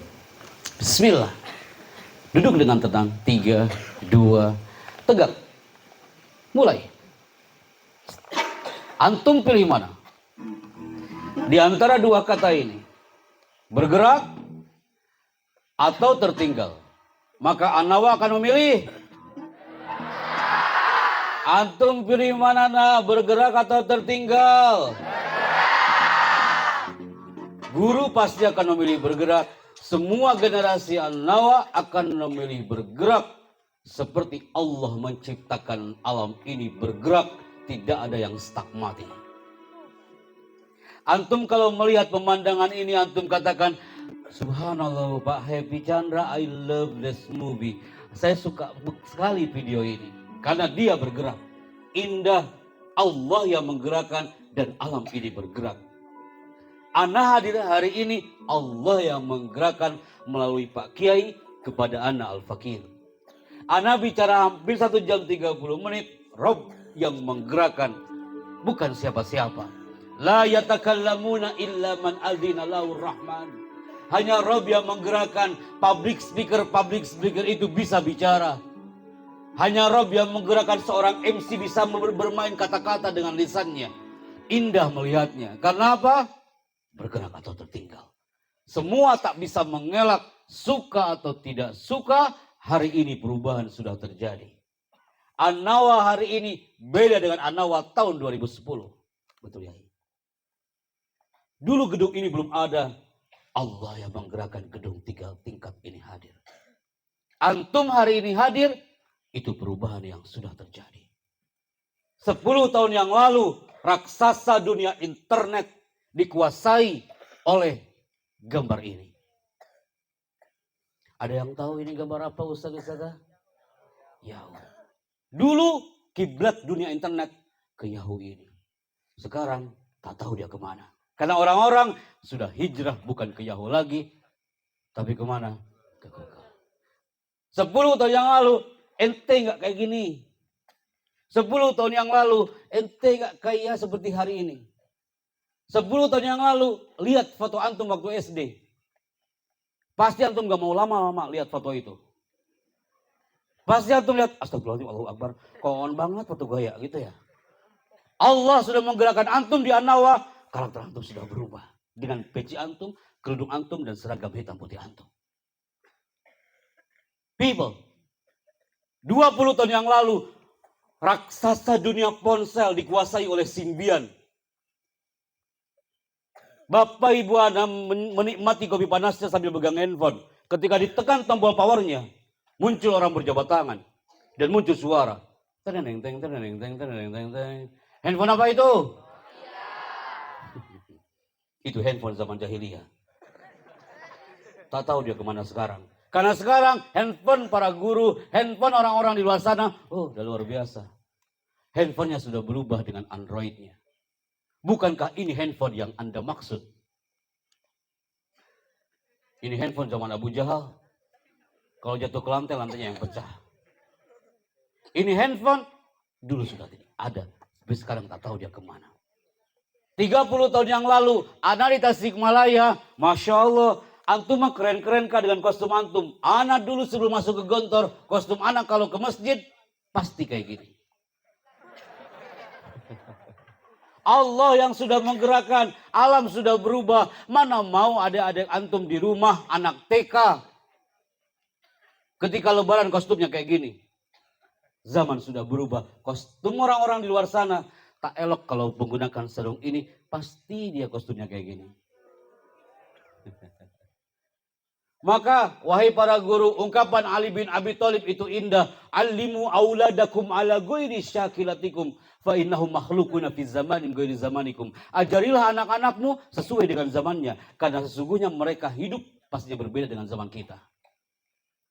bismillah. Duduk dengan tenang, 3, 2, tegak. Mulai. Antum pilih mana? Di antara 2 kata ini, bergerak atau tertinggal. Maka Anawa akan memilih. Antum pilih mana nak? Bergerak atau tertinggal? Guru pasti akan memilih bergerak. Semua generasi Anawa akan memilih bergerak. Seperti Allah menciptakan alam ini bergerak. Tidak ada yang stuck mati. Antum kalau melihat pemandangan ini, antum katakan, Subhanallah Pak Happy Chandra, I love this movie. Saya suka sekali video ini. Karena dia bergerak. Indah, Allah yang menggerakkan dan alam ini bergerak. Ana hadir hari ini, Allah yang menggerakkan melalui Pak Kiai kepada Ana Al-Fakir. Ana bicara hampir 1 jam 30 menit, Rob yang menggerakkan, bukan siapa-siapa. La yatakallamuna illa man adzina lahu rahman. Hanya Rob yang menggerakkan, public speaker itu bisa bicara. Hanya Rob yang menggerakkan seorang MC bisa bermain kata-kata dengan lisannya. Indah melihatnya. Karena apa? Bergerak atau tertinggal. Semua tak bisa mengelak, suka atau tidak suka, hari ini perubahan sudah terjadi. Anawa hari ini beda dengan Anawa tahun 2010. Betul ya? Dulu gedung ini belum ada. Allah yang menggerakkan gedung 3 tingkat ini hadir. Antum hari ini hadir. Itu perubahan yang sudah terjadi. 10 tahun yang lalu, raksasa dunia internet dikuasai oleh gambar ini. Ada yang tahu ini gambar apa Ustaz-Ustazah? Yahoo. Dulu kiblat dunia internet ke Yahoo ini. Sekarang tak tahu dia kemana. Karena orang-orang sudah hijrah bukan ke Yahoo lagi. Tapi kemana? Ke Google. 10 tahun yang lalu, ente nggak kayak gini. 10 tahun yang lalu, ente nggak kayak seperti hari ini. 10 tahun yang lalu, lihat foto antum waktu SD. Pasti antum nggak mau lama-lama lihat foto itu. Pasti antum lihat, astagfirullahaladzim, Allahu Akbar. Kon banget foto gaya gitu ya. Allah sudah menggerakkan antum di Anawa, karakter antum sudah berubah. Dengan peci antum, kerudung antum, dan seragam hitam putih antum. People. 20 tahun yang lalu, raksasa dunia ponsel dikuasai oleh Symbian. Bapak Ibu Anda menikmati kopi panasnya sambil pegang handphone. Ketika ditekan tombol powernya, muncul orang berjabat tangan. Dan muncul suara. Teneng, teng, teneng, teng, teneng, teng, teng. Handphone apa itu? Itu handphone zaman jahiliyah. Tak tahu dia kemana sekarang. Karena sekarang handphone para guru, handphone orang-orang di luar sana, oh udah luar biasa. Handphonenya sudah berubah dengan Androidnya. Bukankah ini handphone yang Anda maksud? Ini handphone zaman Abu Jahal. Kalau jatuh ke lantai, lantainya yang pecah. Ini handphone dulu sudah tidak ada. Tapi sekarang tak tahu dia kemana. 30 tahun yang lalu, Ana di Tasikmalaya, Masya Allah, antum mah keren-keren kah dengan kostum antum? Anak dulu sebelum masuk ke Gontor, kostum anak kalau ke masjid, pasti kayak gini. Allah yang sudah menggerakkan, alam sudah berubah. Mana mau adik-adik antum di rumah, anak TK. Ketika lebaran kostumnya kayak gini. Zaman sudah berubah. Kostum orang-orang di luar sana, tak elok kalau menggunakan sarung ini, pasti dia kostumnya kayak gini. Maka wahai para guru, ungkapan Ali bin Abi Thalib itu indah. Alimu auladakum ala ghairi syakilatikum fa innahum makhluquna fi zamanin ghairi zamanikum. Ajarilah anak-anakmu sesuai dengan zamannya, karena sesungguhnya mereka hidup pastinya berbeda dengan zaman kita.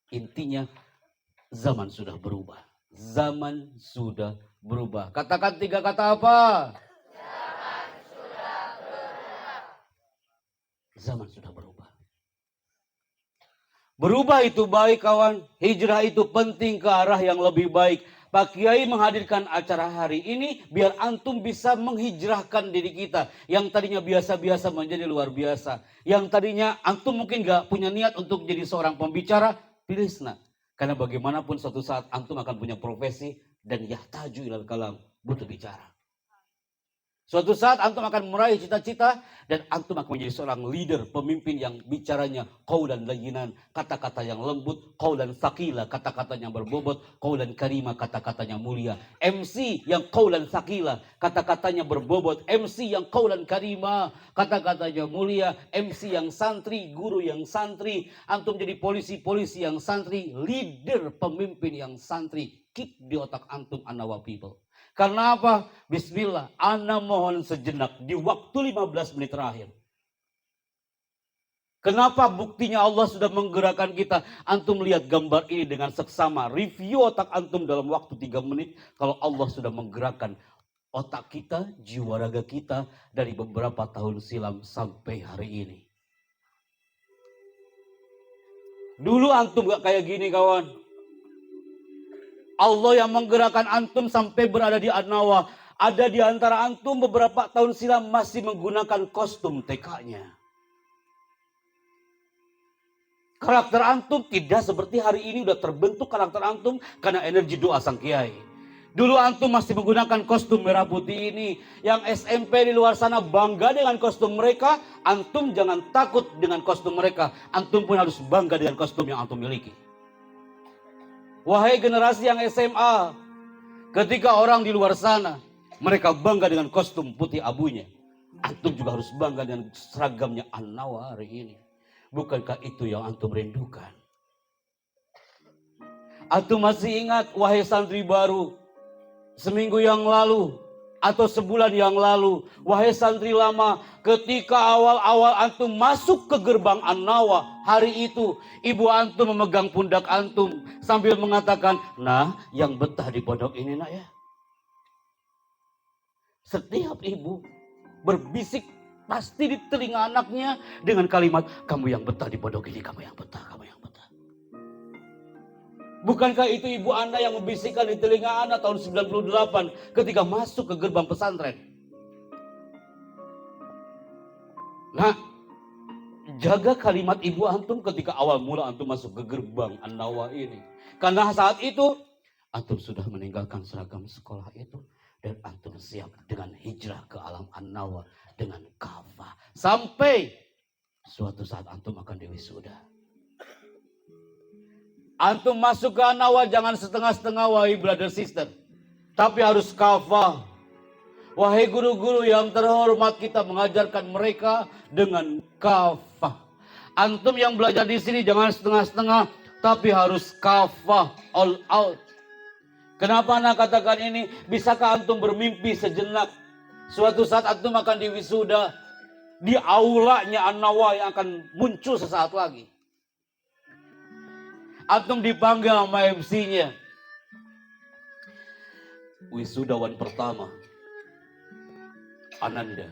Intinya zaman sudah berubah. Zaman sudah berubah. Katakan 3 kata apa? Zaman sudah berubah. Berubah itu baik kawan. Hijrah itu penting ke arah yang lebih baik. Pak Kiai menghadirkan acara hari ini biar antum bisa menghijrahkan diri kita. Yang tadinya biasa-biasa menjadi luar biasa. Yang tadinya antum mungkin gak punya niat untuk jadi seorang pembicara. Pilih senang. Karena bagaimanapun suatu saat antum akan punya profesi. Dan yahtaju ilal kalam. Butuh bicara. Suatu saat antum akan meraih cita-cita dan antum akan menjadi seorang leader, pemimpin yang bicaranya qaulan layyinan, kata-kata yang lembut, qaulan tsaqila, kata-katanya berbobot, qaulan karima, kata-katanya mulia. MC yang qaulan tsaqila, kata-katanya berbobot, MC yang qaulan karima, kata-katanya mulia, MC yang santri, guru yang santri, antum jadi polisi yang santri, leader, pemimpin yang santri. Keep di otak antum Anawa people. Karena apa? Bismillah, ana mohon sejenak di waktu 15 menit terakhir. Kenapa buktinya Allah sudah menggerakkan kita? Antum lihat gambar ini dengan seksama. Review otak antum dalam waktu 3 menit. Kalau Allah sudah menggerakkan otak kita, jiwa raga kita dari beberapa tahun silam sampai hari ini. Dulu antum gak kayak gini kawan. Allah yang menggerakkan antum sampai berada di An-Nawa. Ada di antara antum beberapa tahun silam masih menggunakan kostum TK-nya. Karakter antum tidak seperti hari ini udah terbentuk karakter antum karena energi doa sang kiai. Dulu antum masih menggunakan kostum merah putih ini. Yang SMP di luar sana bangga dengan kostum mereka. Antum jangan takut dengan kostum mereka. Antum pun harus bangga dengan kostum yang antum miliki. Wahai generasi yang SMA, ketika orang di luar sana, mereka bangga dengan kostum putih abunya. Antum juga harus bangga dengan seragamnya An-Nawa hari ini. Bukankah itu yang antum rindukan? Antum masih ingat, wahai santri baru, seminggu yang lalu, atau sebulan yang lalu, wahai santri lama, ketika awal-awal antum masuk ke gerbang An-Nawa, hari itu ibu antum memegang pundak antum sambil mengatakan, nah yang betah di pondok ini nak ya. Setiap ibu berbisik pasti di telinga anaknya dengan kalimat, kamu yang betah di pondok ini, kamu yang betah, kamu yang betah. Bukankah itu ibu anda yang membisikkan di telinga anda tahun 98 ketika masuk ke gerbang pesantren? Nah, jaga kalimat ibu antum ketika awal mula antum masuk ke gerbang An-Nawa ini. Karena saat itu antum sudah meninggalkan seragam sekolah itu dan antum siap dengan hijrah ke alam An-Nawa dengan kafah. Sampai suatu saat antum akan diwisuda. Antum masuk ke An-Nawa jangan setengah-setengah wahai brother sister. Tapi harus kafah. Wahai guru-guru yang terhormat, kita mengajarkan mereka dengan kafah. Antum yang belajar di sini jangan setengah-setengah, tapi harus kafah, all out. Kenapa anak katakan ini? Bisakah antum bermimpi sejenak? Suatu saat antum akan diwisuda di aulanya An-Nawa yang akan muncul sesaat lagi. Antum dipanggil sama MC-nya. Wisudawan pertama, Ananda.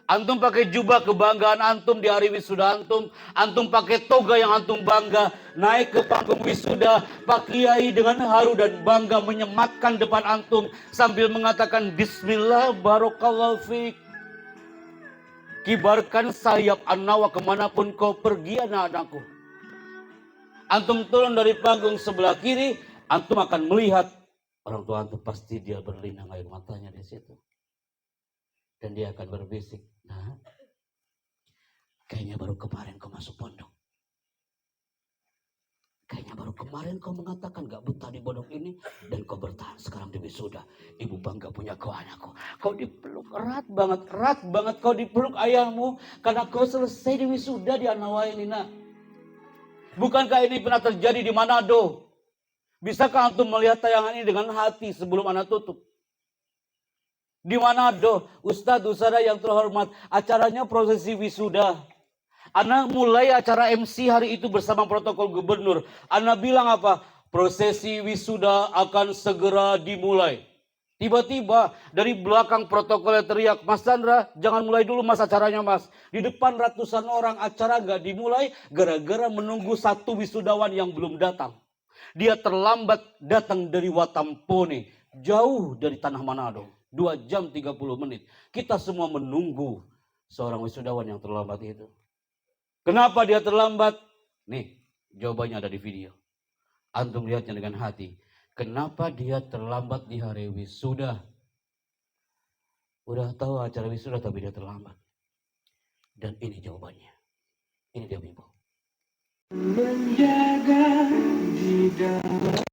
Antum pakai jubah kebanggaan antum di hari wisuda antum. Antum pakai toga yang antum bangga. Naik ke panggung wisuda. Pak Kiai dengan haru dan bangga menyematkan depan antum. Sambil mengatakan Bismillah barakallahu fiik. Kibarkan sayap An-Nawa kemanapun kau pergi anak-anakku. Antum turun dari panggung sebelah kiri, antum akan melihat orang tua antum, pasti dia berlinang air matanya di situ. Dan dia akan berbisik, nah, kayaknya baru kemarin kau masuk pondok. Kayaknya baru kemarin kau mengatakan gak betah di pondok ini dan kau bertahan sekarang di wisuda. Ibu bangga punya kau anakku. Kau dipeluk erat banget kau dipeluk ayahmu karena kau selesai di wisuda di An-Nawa ini nak. Bukankah ini pernah terjadi di Manado? Bisakah antum melihat tayangan ini dengan hati sebelum anak tutup? Di Manado, Ustadz Usada yang terhormat, acaranya prosesi wisuda. Ana mulai acara MC hari itu bersama protokol gubernur. Ana bilang apa? Prosesi wisuda akan segera dimulai. Tiba-tiba dari belakang protokolnya teriak, Mas Chandra, jangan mulai dulu mas acaranya mas. Di depan ratusan orang acara gak dimulai gara-gara menunggu satu wisudawan yang belum datang. Dia terlambat datang dari Watampone, jauh dari tanah Manado. 2 jam 30 menit. Kita semua menunggu seorang wisudawan yang terlambat itu. Kenapa dia terlambat? Nih, jawabannya ada di video. Antum lihatnya dengan hati. Kenapa dia terlambat di hari wisuda? Udah tahu acara wisuda tapi dia terlambat. Dan ini jawabannya. Ini dia Bibo. Menjaga di dalam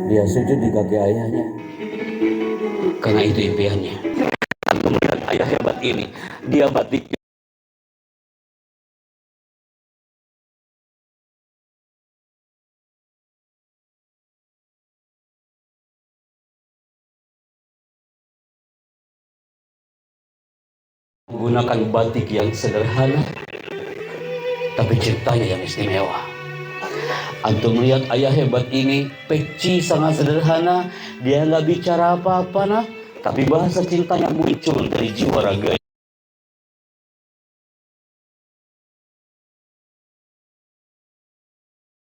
dia sujud di kaki ayahnya karena itu impiannya. Kemudian ayah hebat ini, dia batik menggunakan batik yang sederhana tapi ciptanya yang istimewa. Antum lihat ayah hebat ini, peci sangat sederhana, dia nggak bicara apa-apa nah, tapi bahasa cintanya muncul dari jiwa raga.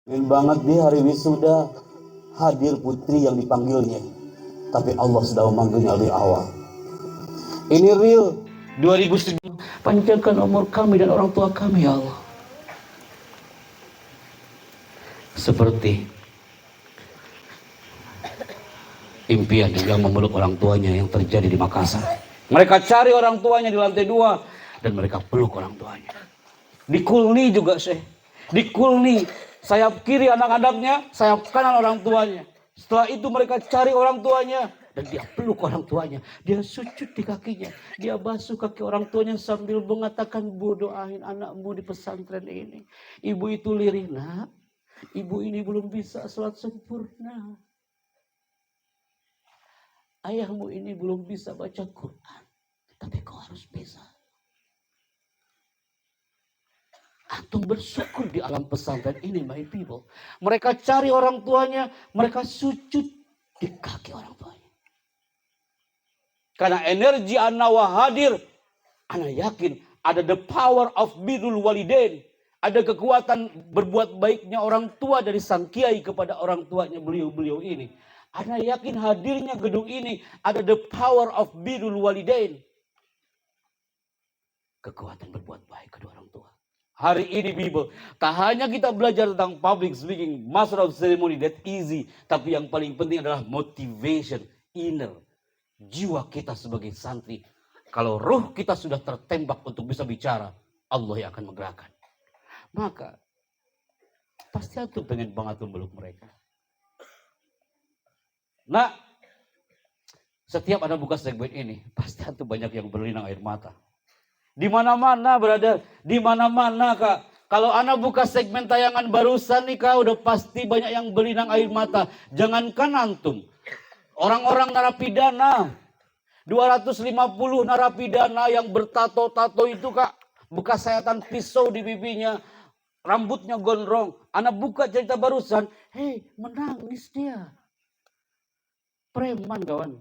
Ingin banget di hari wisuda hadir putri yang dipanggilnya, tapi Allah sudah memanggilnya lebih awal. Ini real. 2009 panjangkan umur kami dan orang tua kami ya Allah. Seperti impian yang memeluk orang tuanya yang terjadi di Makassar. Mereka cari orang tuanya di lantai 2 dan mereka peluk orang tuanya. Di Kulni juga di Kulni sayap kiri anak-anaknya, sayap kanan orang tuanya. Setelah itu mereka cari orang tuanya dan dia peluk orang tuanya. Dia sujud di kakinya, dia basuh kaki orang tuanya sambil mengatakan, Bu doain anakmu di pesantren ini. Ibu itu lirih, nak. Ibu ini belum bisa sholat sempurna. Ayahmu ini belum bisa baca Quran. Tapi kau harus bisa. Antum bersyukur di alam pesantren ini, my people. Mereka cari orang tuanya, mereka sujud di kaki orang tuanya. Karena energi An-Nawah hadir, ana yakin ada the power of birrul walidain. Ada kekuatan berbuat baiknya orang tua dari sang kiai kepada orang tuanya beliau-beliau ini. Ana yakin hadirnya gedung ini ada the power of birrul walidain. Kekuatan berbuat baik kedua orang tua. Hari ini Bible, tak hanya kita belajar tentang public speaking, master of ceremony, that easy. Tapi yang paling penting adalah motivation, inner. Jiwa kita sebagai santri. Kalau ruh kita sudah tertembak untuk bisa bicara, Allah yang akan menggerakkan. Maka pasti antum pengen banget memeluk mereka. Nah, setiap anda buka segmen ini, pasti antum banyak yang berlinang air mata. Di mana-mana brother, di mana-mana kak. Kalau anda buka segmen tayangan barusan nih kak, udah pasti banyak yang berlinang air mata. Jangankan antum, orang-orang narapidana, 250 narapidana yang bertato-tato itu kak, bekas sayatan pisau di pipinya. Rambutnya gondrong. Anak buka cerita barusan. Hei, menangis dia. Preman kawan.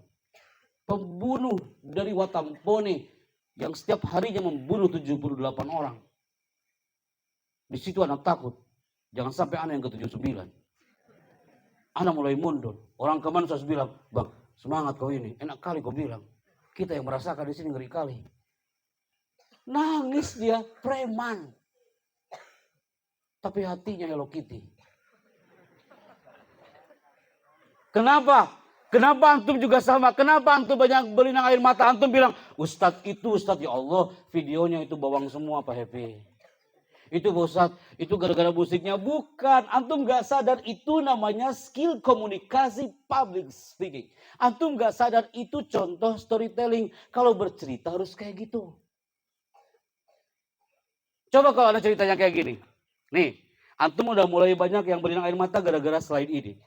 Pembunuh dari Watampone. Yang setiap harinya membunuh 78 orang. Di situ anak takut. Jangan sampai anak yang ke-79. Anak mulai mundur. Orang kemarin saya bilang, bang semangat kau ini. Enak kali kau bilang. Kita yang merasakan di sini ngeri kali. Nangis dia, preman. Tapi hatinya Hello Kitty. Kenapa? Kenapa antum juga sama? Kenapa antum banyak berlinang air mata? Antum bilang, Ustadz itu, Ustadz, ya Allah, videonya itu bawang semua Pak Happy. Itu Ustadz, itu gara-gara musiknya. Bukan, antum gak sadar itu namanya skill komunikasi public speaking. Antum gak sadar itu contoh storytelling. Kalau bercerita harus kayak gitu. Coba kalau ada ceritanya kayak gini. Nih, antum udah mulai banyak yang berlinang air mata gara-gara slide ini.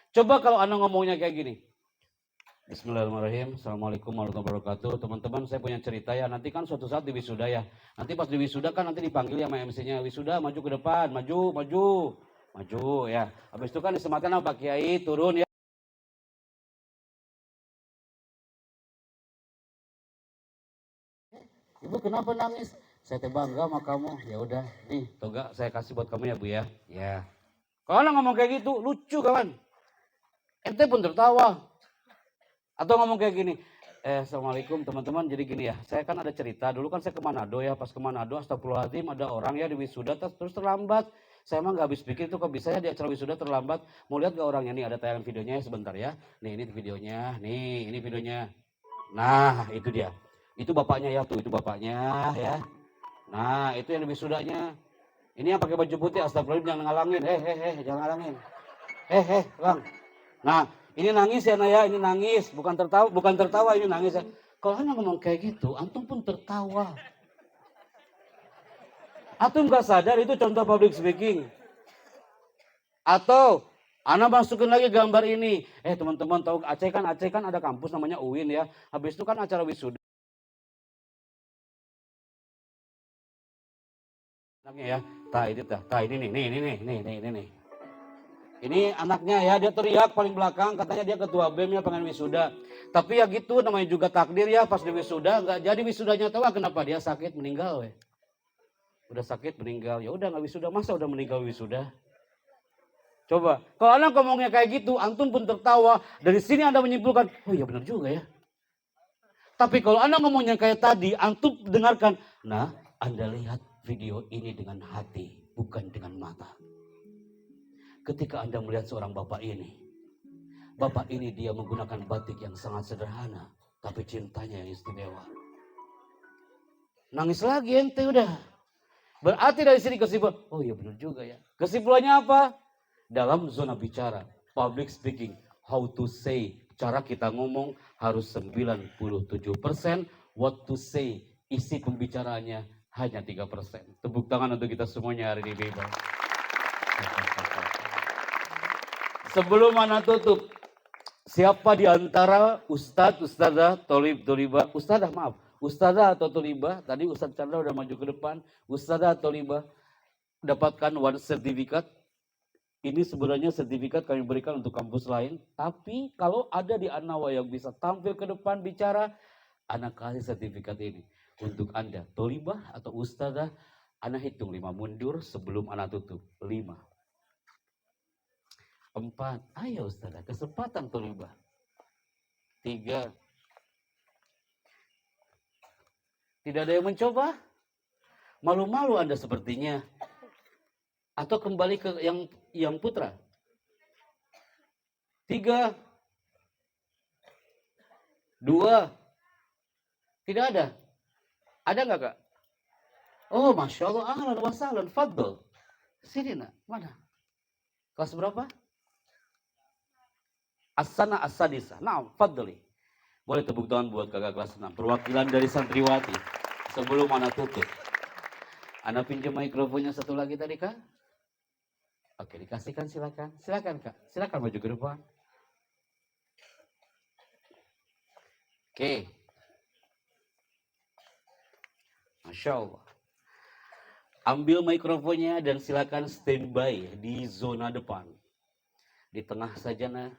Coba kalau anda ngomongnya kayak gini. Bismillahirrahmanirrahim. Assalamualaikum warahmatullahi wabarakatuh. Teman-teman, saya punya cerita ya. Nanti kan suatu saat di wisuda ya. Nanti pas di wisuda kan nanti dipanggil ya sama MC-nya. Wisuda maju ke depan, maju ya. Habis itu kan disematkan sama Pak Kiai turun ya. Ibu kenapa nangis? Saya teh bangga sama kamu. Ya udah, nih toga saya kasih buat kamu ya Bu ya. Ya. Kalau ngomong kayak gitu lucu kawan. Ente pun tertawa. Atau ngomong kayak gini, Assalamualaikum teman-teman, jadi gini ya, saya kan ada cerita, dulu kan saya ke Manado ya, pas ke Manado, astagfirullahaladzim, ada orang ya di wisuda terus terlambat. Saya emang gak habis pikir itu kok bisa ya di acara wisuda terlambat. Mau lihat gak orangnya nih, ada tayangan videonya sebentar ya. Nih ini videonya, nih ini videonya. Nah itu dia, itu bapaknya ya tuh, itu bapaknya ya. Nah itu yang di wisudanya. Ini yang pakai baju putih, astagfirullahaladzim, jangan ngalangin, jangan ngalangin. Bang. Nah, ini nangis ya Naya, ini nangis, bukan tertawa ini nangis ya. Kalau Anda ngomong kayak gitu, antum pun tertawa. Antum gak sadar itu contoh public speaking. Atau Anda masukin lagi gambar ini. Teman-teman tahu Aceh kan ada kampus namanya UIN ya. Habis itu kan acara wisuda. Anaknya ya, ini nih. Ini anaknya ya, dia teriak paling belakang, katanya dia ketua BEM ya pengen wisuda. Tapi ya gitu, namanya juga takdir ya, pas di wisuda, nggak jadi wisudanya, tahu kenapa? Dia sakit, meninggal. Udah sakit, meninggal. Ya udah nggak wisuda, masa udah meninggal wisuda? Coba, kalau anak ngomongnya kayak gitu, antum pun tertawa, dari sini Anda menyimpulkan, oh iya benar juga ya. Tapi kalau Anda ngomongnya kayak tadi, antum dengarkan, nah Anda lihat video ini dengan hati, bukan dengan mata. Ketika Anda melihat seorang bapak ini dia menggunakan batik yang sangat sederhana, tapi cintanya yang istimewa. Nangis lagi ente udah. Berarti dari sini kesimpulan, oh iya benar juga ya. Kesimpulannya apa? Dalam zona bicara, public speaking, how to say, cara kita ngomong harus 97%, what to say, isi pembicaraannya hanya 3%. Tepuk tangan untuk kita semuanya hari ini, Bapak. Sebelum Ana tutup, siapa di antara Ustadzah, Ustadzah atau Tolibah, tadi Ustadz Chandra udah maju ke depan, Ustadzah atau Tolibah, dapatkan one sertifikat. Ini sebenarnya sertifikat kami berikan untuk kampus lain, tapi kalau ada di Anawa yang bisa tampil ke depan bicara, Ana kasih sertifikat ini untuk Anda. Tolibah atau Ustadzah, Ana hitung 5 mundur sebelum Ana tutup. 5. 4, ayo Ustazah, kesempatan Tolibah. 3, tidak ada yang mencoba? Malu-malu Anda sepertinya. Atau kembali ke yang putra? 3, 2, tidak ada? Ada nggak Kak? Oh Masya Allah, ahlan wa sahlan, fadl. Sini nak, mana? Kelas berapa? As-sana as-sadisa. Nah, fadli. Boleh tepuk tangan buat kakak kelas 6. Perwakilan dari santriwati. Sebelum Ana tutup. Ana pinjam mikrofonnya satu lagi tadi Kak. Oke, dikasihkan silakan. Silakan Kak. Silakan maju ke depan. Oke. Masya Allah. Ambil mikrofonnya dan silakan standby di zona depan. Di tengah saja nah.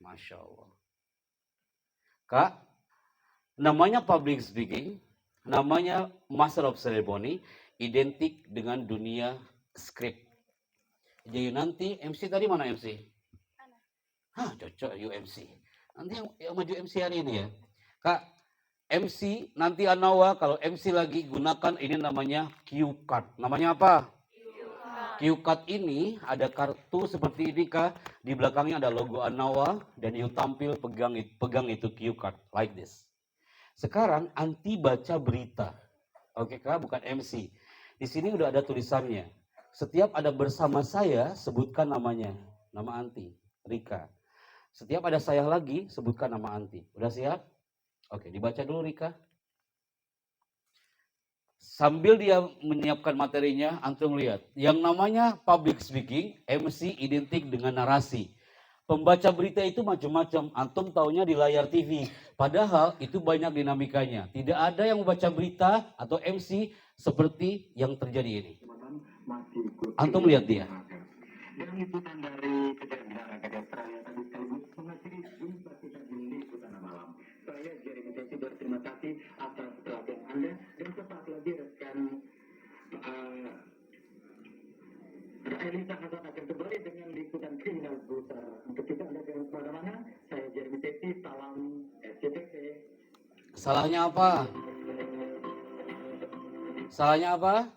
Masya Allah. Kak, namanya public speaking, namanya master of ceremony, identik dengan dunia skrip. Jadi nanti MC tadi mana MC? Hah, cocok UMC. Nanti yang maju MC hari ini ya. Kak, MC nanti Anawa kalau MC lagi gunakan ini namanya cue card. Namanya apa? Cue card ini ada kartu seperti ini kah? Di belakangnya ada logo An-Nawa dan you tampil pegang itu cue card like this. Sekarang anti baca berita. Oke kah? Bukan MC. Di sini udah ada tulisannya. Setiap ada bersama saya sebutkan namanya. Nama anti, Rika. Setiap ada saya lagi sebutkan nama anti. Udah siap? Oke, dibaca dulu Rika. Sambil dia menyiapkan materinya, antum lihat. Yang namanya public speaking, MC identik dengan narasi. Pembaca berita itu macam-macam. Antum taunya di layar TV. Padahal itu banyak dinamikanya. Tidak ada yang membaca berita atau MC seperti yang terjadi ini. Antum lihat dia. Dan liputan dari Kejaksaan Agama Australia tadi sekaligus mengakhiri jumpa kita di liputan malam. Saya Jeremy Tesi berterima kasih atas perhatian Anda dan sesaat lagi rekan Elisa Hasan akan kembali dengan liputan kriminal besar. Untuk kita Anda jangan kemana-mana. Saya Jeremy Tesi, salam SCTV. Salahnya apa? Salahnya apa?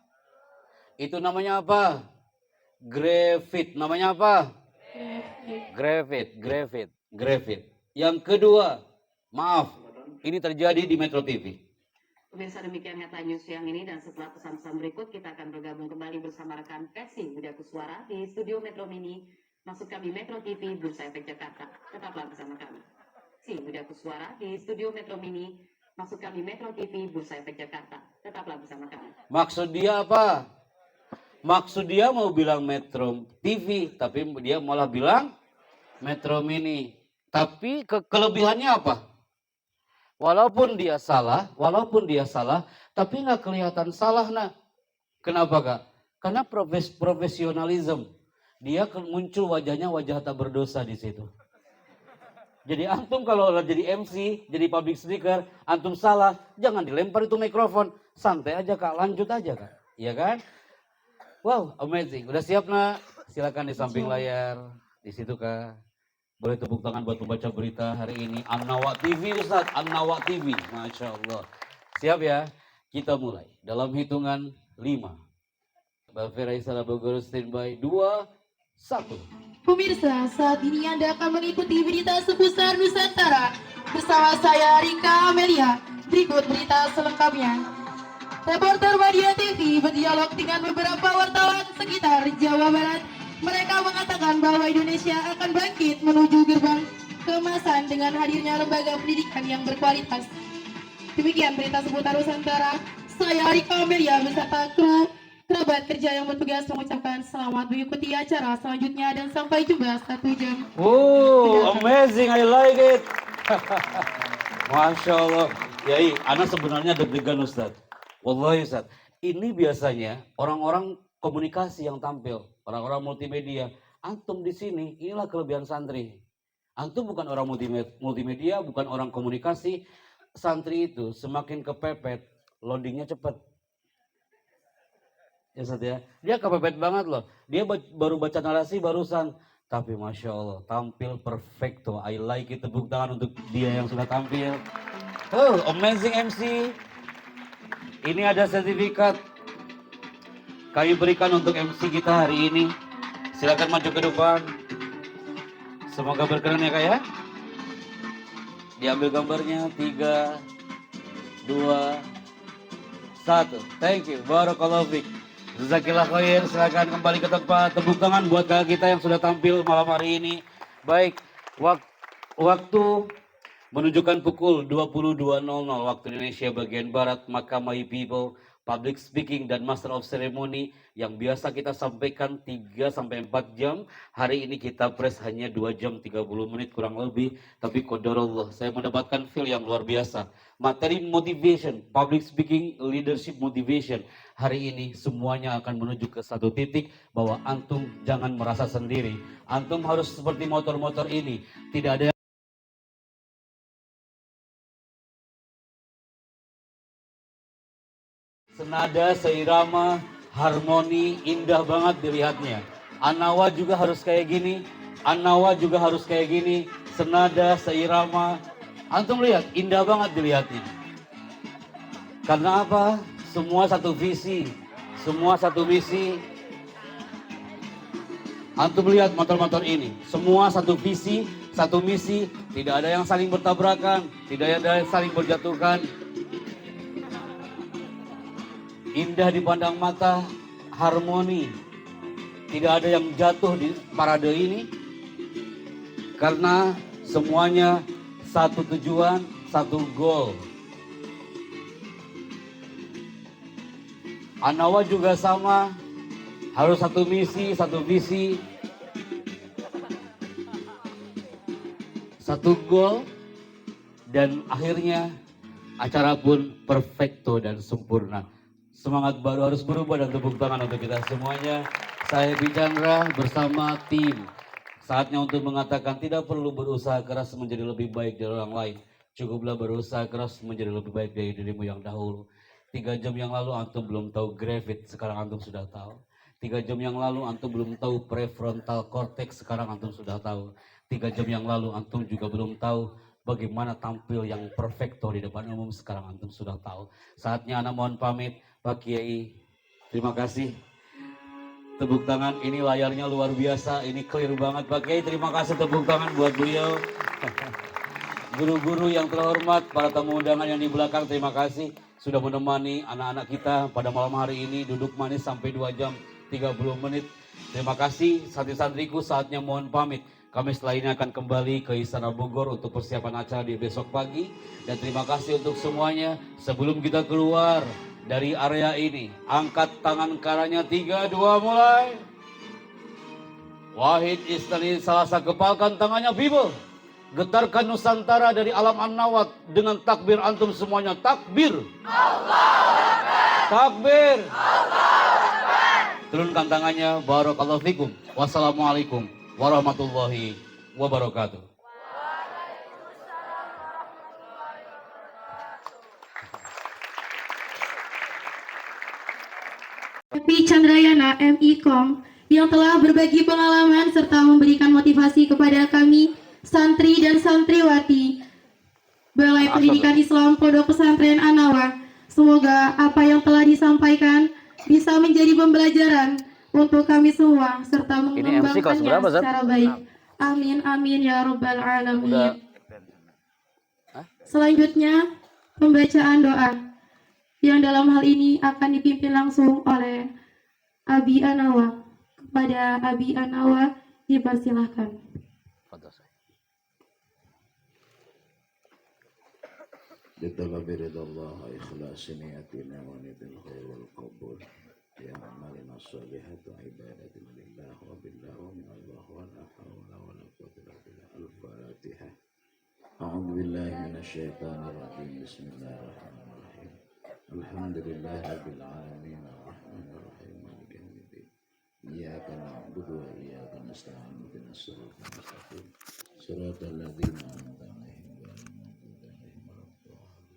Itu namanya apa? Graphite. Namanya apa? Graphite. Yang kedua, maaf, ini terjadi di Metro TV. Pemirsa, demikian Headline News siang ini, dan setelah pesan-pesan berikut kita akan bergabung kembali bersama rekan Persi Budi Kuswara di studio Metro Mini. Maksud kami Metro TV Bursa Efek Jakarta. Tetaplah bersama kami. Si Budi Kuswara di studio Metro Mini. Maksud kami Metro TV Bursa Efek Jakarta. Tetaplah bersama kami. Maksud dia apa? Maksud dia mau bilang Metro TV, tapi dia malah bilang Metro Mini. Tapi kelebihannya apa? Walaupun dia salah, tapi nggak kelihatan salah, nah. Kenapa Kak? Karena profesionalisme. Dia muncul wajahnya wajah tak berdosa di situ. Jadi antum kalau jadi MC, jadi public speaker, antum salah, jangan dilempar itu mikrofon. Santai aja Kak, lanjut aja Kak. Iya kan? Wow, amazing. Udah siap nak? Silakan di samping layar. Di situ Kak. Boleh tepuk tangan buat pembaca berita hari ini. An-Nawa TV Ustaz, An-Nawa TV. Masya Allah. Siap ya? Kita mulai. Dalam hitungan 5. Mbak Vera Isara Bogor standby. 2, 1. Pemirsa, saat ini Anda akan mengikuti berita seputar Nusantara. Bersama saya Rika Amelia. Berikut berita selengkapnya. Reporter Media TV berdialog dengan beberapa wartawan sekitar Jawa Barat. Mereka mengatakan bahwa Indonesia akan bangkit menuju gerbang keemasan dengan hadirnya lembaga pendidikan yang berkualitas. Demikian berita seputar Nusantara. Saya Rika Amelia beserta kru kerabat kerja yang bertugas mengucapkan selamat mengikuti acara selanjutnya dan sampai jumpa 1 jam. Oh, amazing, I like it. Masya Allah. Yai, Ana sebenarnya deg-degan Ustaz. Wallahi Ustaz, ini biasanya orang-orang komunikasi yang tampil, orang-orang multimedia. Antum di sini, inilah kelebihan santri. Antum bukan orang multimedia, bukan orang komunikasi. Santri itu semakin kepepet, loadingnya cepat. Ya Ustaz ya, dia kepepet banget loh. Dia baru baca narasi barusan. Tapi Masya Allah, tampil perfecto. I like it, tepuk tangan untuk dia yang sudah tampil. Oh, amazing MC. Ini ada sertifikat kami berikan untuk MC kita hari ini. Silakan maju ke depan. Semoga berkenan ya Kak ya. Diambil gambarnya. 3, 2, 1. Thank you. Barakallahu fiik. Jazakillah khair. Silakan kembali ke tempat. Tepuk tangan buat kakak kita yang sudah tampil malam hari ini. Baik. Waktu menunjukkan pukul 22.00 waktu Indonesia bagian Barat, maka my people, public speaking dan master of ceremony yang biasa kita sampaikan 3-4 jam, hari ini kita press hanya 2 jam 30 menit kurang lebih, tapi qadarullah saya mendapatkan feel yang luar biasa. Materi motivation, public speaking, leadership motivation, hari ini semuanya akan menuju ke satu titik bahwa antum jangan merasa sendiri. Antum harus seperti motor-motor ini, tidak ada senada, seirama, harmoni, indah banget dilihatnya. An-Nawa juga harus kayak gini, An-Nawa juga harus kayak gini, senada, seirama. Antum lihat, indah banget dilihatnya. Karena apa? Semua satu visi, semua satu misi. Antum lihat motor-motor ini, semua satu visi, satu misi, tidak ada yang saling bertabrakan, tidak ada yang saling berjatuhkan. Indah dipandang mata, harmoni, tidak ada yang jatuh di parade ini, karena semuanya satu tujuan, satu goal. Anawa juga sama, harus satu misi, satu visi, satu goal, dan akhirnya acara pun perfecto dan sempurna. Semangat baru harus berubah dan tepuk tangan untuk kita semuanya. Saya Happy Chandra bersama tim. Saatnya untuk mengatakan tidak perlu berusaha keras menjadi lebih baik dari orang lain. Cukuplah berusaha keras menjadi lebih baik dari dirimu yang dahulu. 3 jam yang lalu antum belum tahu gravit, sekarang antum sudah tahu. 3 jam yang lalu antum belum tahu prefrontal cortex, sekarang antum sudah tahu. 3 jam yang lalu antum juga belum tahu bagaimana tampil yang perfecto di depan umum, sekarang antum sudah tahu. Saatnya anak mohon pamit, Pak Kiai. Terima kasih. Tepuk tangan, ini layarnya luar biasa, ini clear banget Pak Kiai. Terima kasih, tepuk tangan buat beliau. Guru-guru yang terhormat, para tamu undangan yang di belakang, terima kasih sudah menemani anak-anak kita pada malam hari ini, duduk manis sampai 2 jam 30 menit. Terima kasih santri-santriku, saatnya mohon pamit. Kami setelah ini akan kembali ke Istana Bogor untuk persiapan acara di besok pagi. Dan terima kasih untuk semuanya. Sebelum kita keluar dari area ini, angkat tangan kanannya 3, 2, mulai. Wahid Istani Salasa, kepalkan tangannya Bible. Getarkan Nusantara dari alam An-Nawat dengan takbir antum semuanya. Takbir. Allahu Akbar. Takbir. Allahu Akbar. Turunkan tangannya. Barakallahu fikum. Wassalamualaikum warahmatullahi wabarakatuh. Happy Chandrayana MI.Com yang telah berbagi pengalaman serta memberikan motivasi kepada kami santri dan santriwati Balai Pendidikan Islam Pondok Pesantren Anawa. Semoga apa yang telah disampaikan bisa menjadi pembelajaran untuk kami semua serta mengembangkannya secara baik. Amin amin ya robbal alamin. Selanjutnya pembacaan doa yang dalam hal ini akan dipimpin langsung oleh Abi Anawa. Kepada Abi Anawa dipersilahkan. بطلب رضا الله وإخلاص نيتنا ونية الخير والقبول يا أعمالنا الصالحة عبادة لله وبالله ومن الله ولا حول ولا قوة إلا بالله. الفاتحة. أعوذ بالله من الشيطان الرجيم. بسم الله الرحمن الرحيم. الحمد لله رب العالمين الرحمن الرحيم مالك يوم الدين. إياك نعبد وإياك نستعين اهدنا الصراط المستقيم صراط الذين أنعمت عليهم غير المغضوب عليهم ولا الضالين.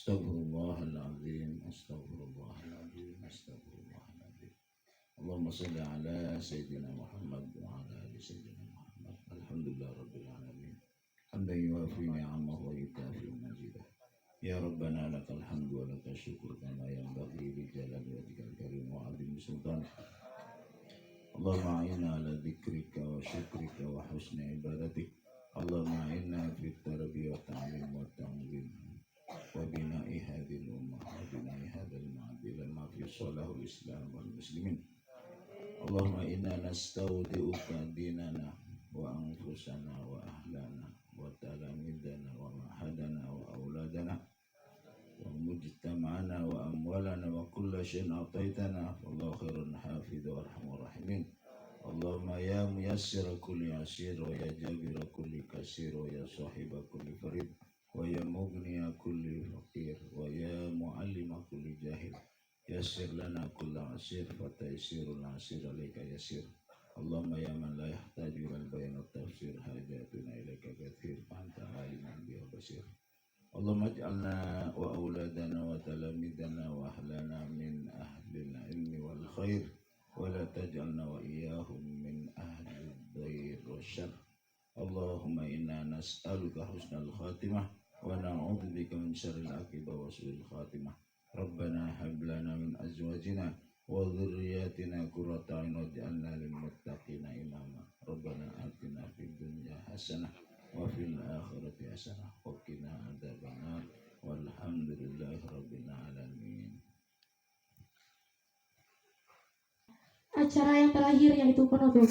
استغفر الله العظيم استغفر الله العظيم استغفر الله العظيم. اللهم صل على سيدنا محمد وعلى آل سيدنا محمد. الحمد لله رب العالمين حمدا يوافي نعمه ويكافئ مزيده. يا ربنا لك الحمد ولك الشكر كما ينبغي لجلال وجهك الكريم وعظيم سلطانك. اللهم أعنا على ذكرك وشكرك وحسن عبادتك. اللهم أعنا في التربية والتعليم والتعليم وبناء هذه الأمة وبناء هذا المعهد إلى ما في صلاح الإسلام والمسلمين. اللهم إنا نستودعك ديننا وأنفسنا وأهلنا وتلاميذنا ومعهدنا وأولادنا ومجتمعنا وأموالنا وكل شيء أعطيتنا والله خير حافظ وأرحم الراحمين. اللهم يا ميسر كل عسير ويا جابر كل كسير ويا صاحب كل فريد ويا مغني كل فقير ويا معلم كل جاهل يسر لنا كل عسير فتيسير العسير عليك يسير. اللهم يا من لا يحتاج إلى البيان والتفسير حاجاتنا إليك كثير فأنت عالم بها بصير. اللهم اجعلنا وأولادنا وتلاميذنا وأهلنا من أهل العلم والخير ولا تجعلنا وإياهم من أهل الضير والشر. اللهم إنا نسألك حسن الخاتمة ونعوذ بك من شر العاقبة وسوء الخاتمة. ربنا هب لنا من أزواجنا wa dzurriyyatina qurrata a'yun waj'alna lil muttaqina imama. Rabbana atina fid dunya hasanah wa fil akhirati hasanah wa qina adzabannar. Walhamdulillahi rabbil alamin. Acara yang terakhir yaitu penutup.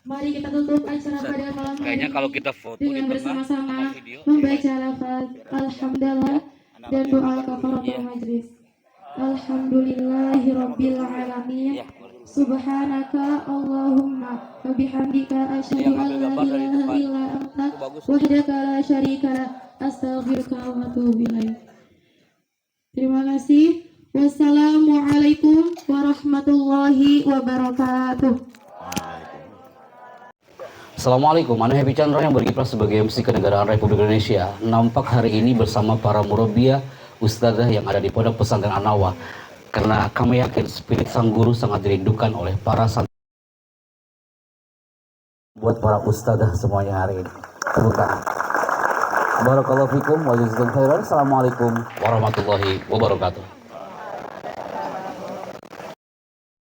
Mari kita tutup acara pada malam hari Kayaknya kalau kita foto dengan di bersama-sama video, membaca lafaz alhamdulillah dan doa kafaratul majlis. Alhamdulillahirabbil alamin. Subhanaka Allahumma wa bihamdika asyhadu an la ilaha illa anta wahdaka la syarika lak astaghfiruka wa atubu ilaik. Terima kasih. Wassalamualaikum warahmatullahi wabarakatuh. Assalamualaikum, Ana Happy Chandra yang berkiprah sebagai MC Kenegaraan Republik Indonesia. Nampak hari ini bersama para murabiah ustadzah yang ada di Pondok Pesantren An-Nawah. Karena kami yakin spirit sang guru sangat dirindukan oleh para santri. Buat para ustadzah semuanya hari ini. Tepuk tangan. Barakallahu fikum wa jazakumullahu khairan. Assalamualaikum warahmatullahi wabarakatuh.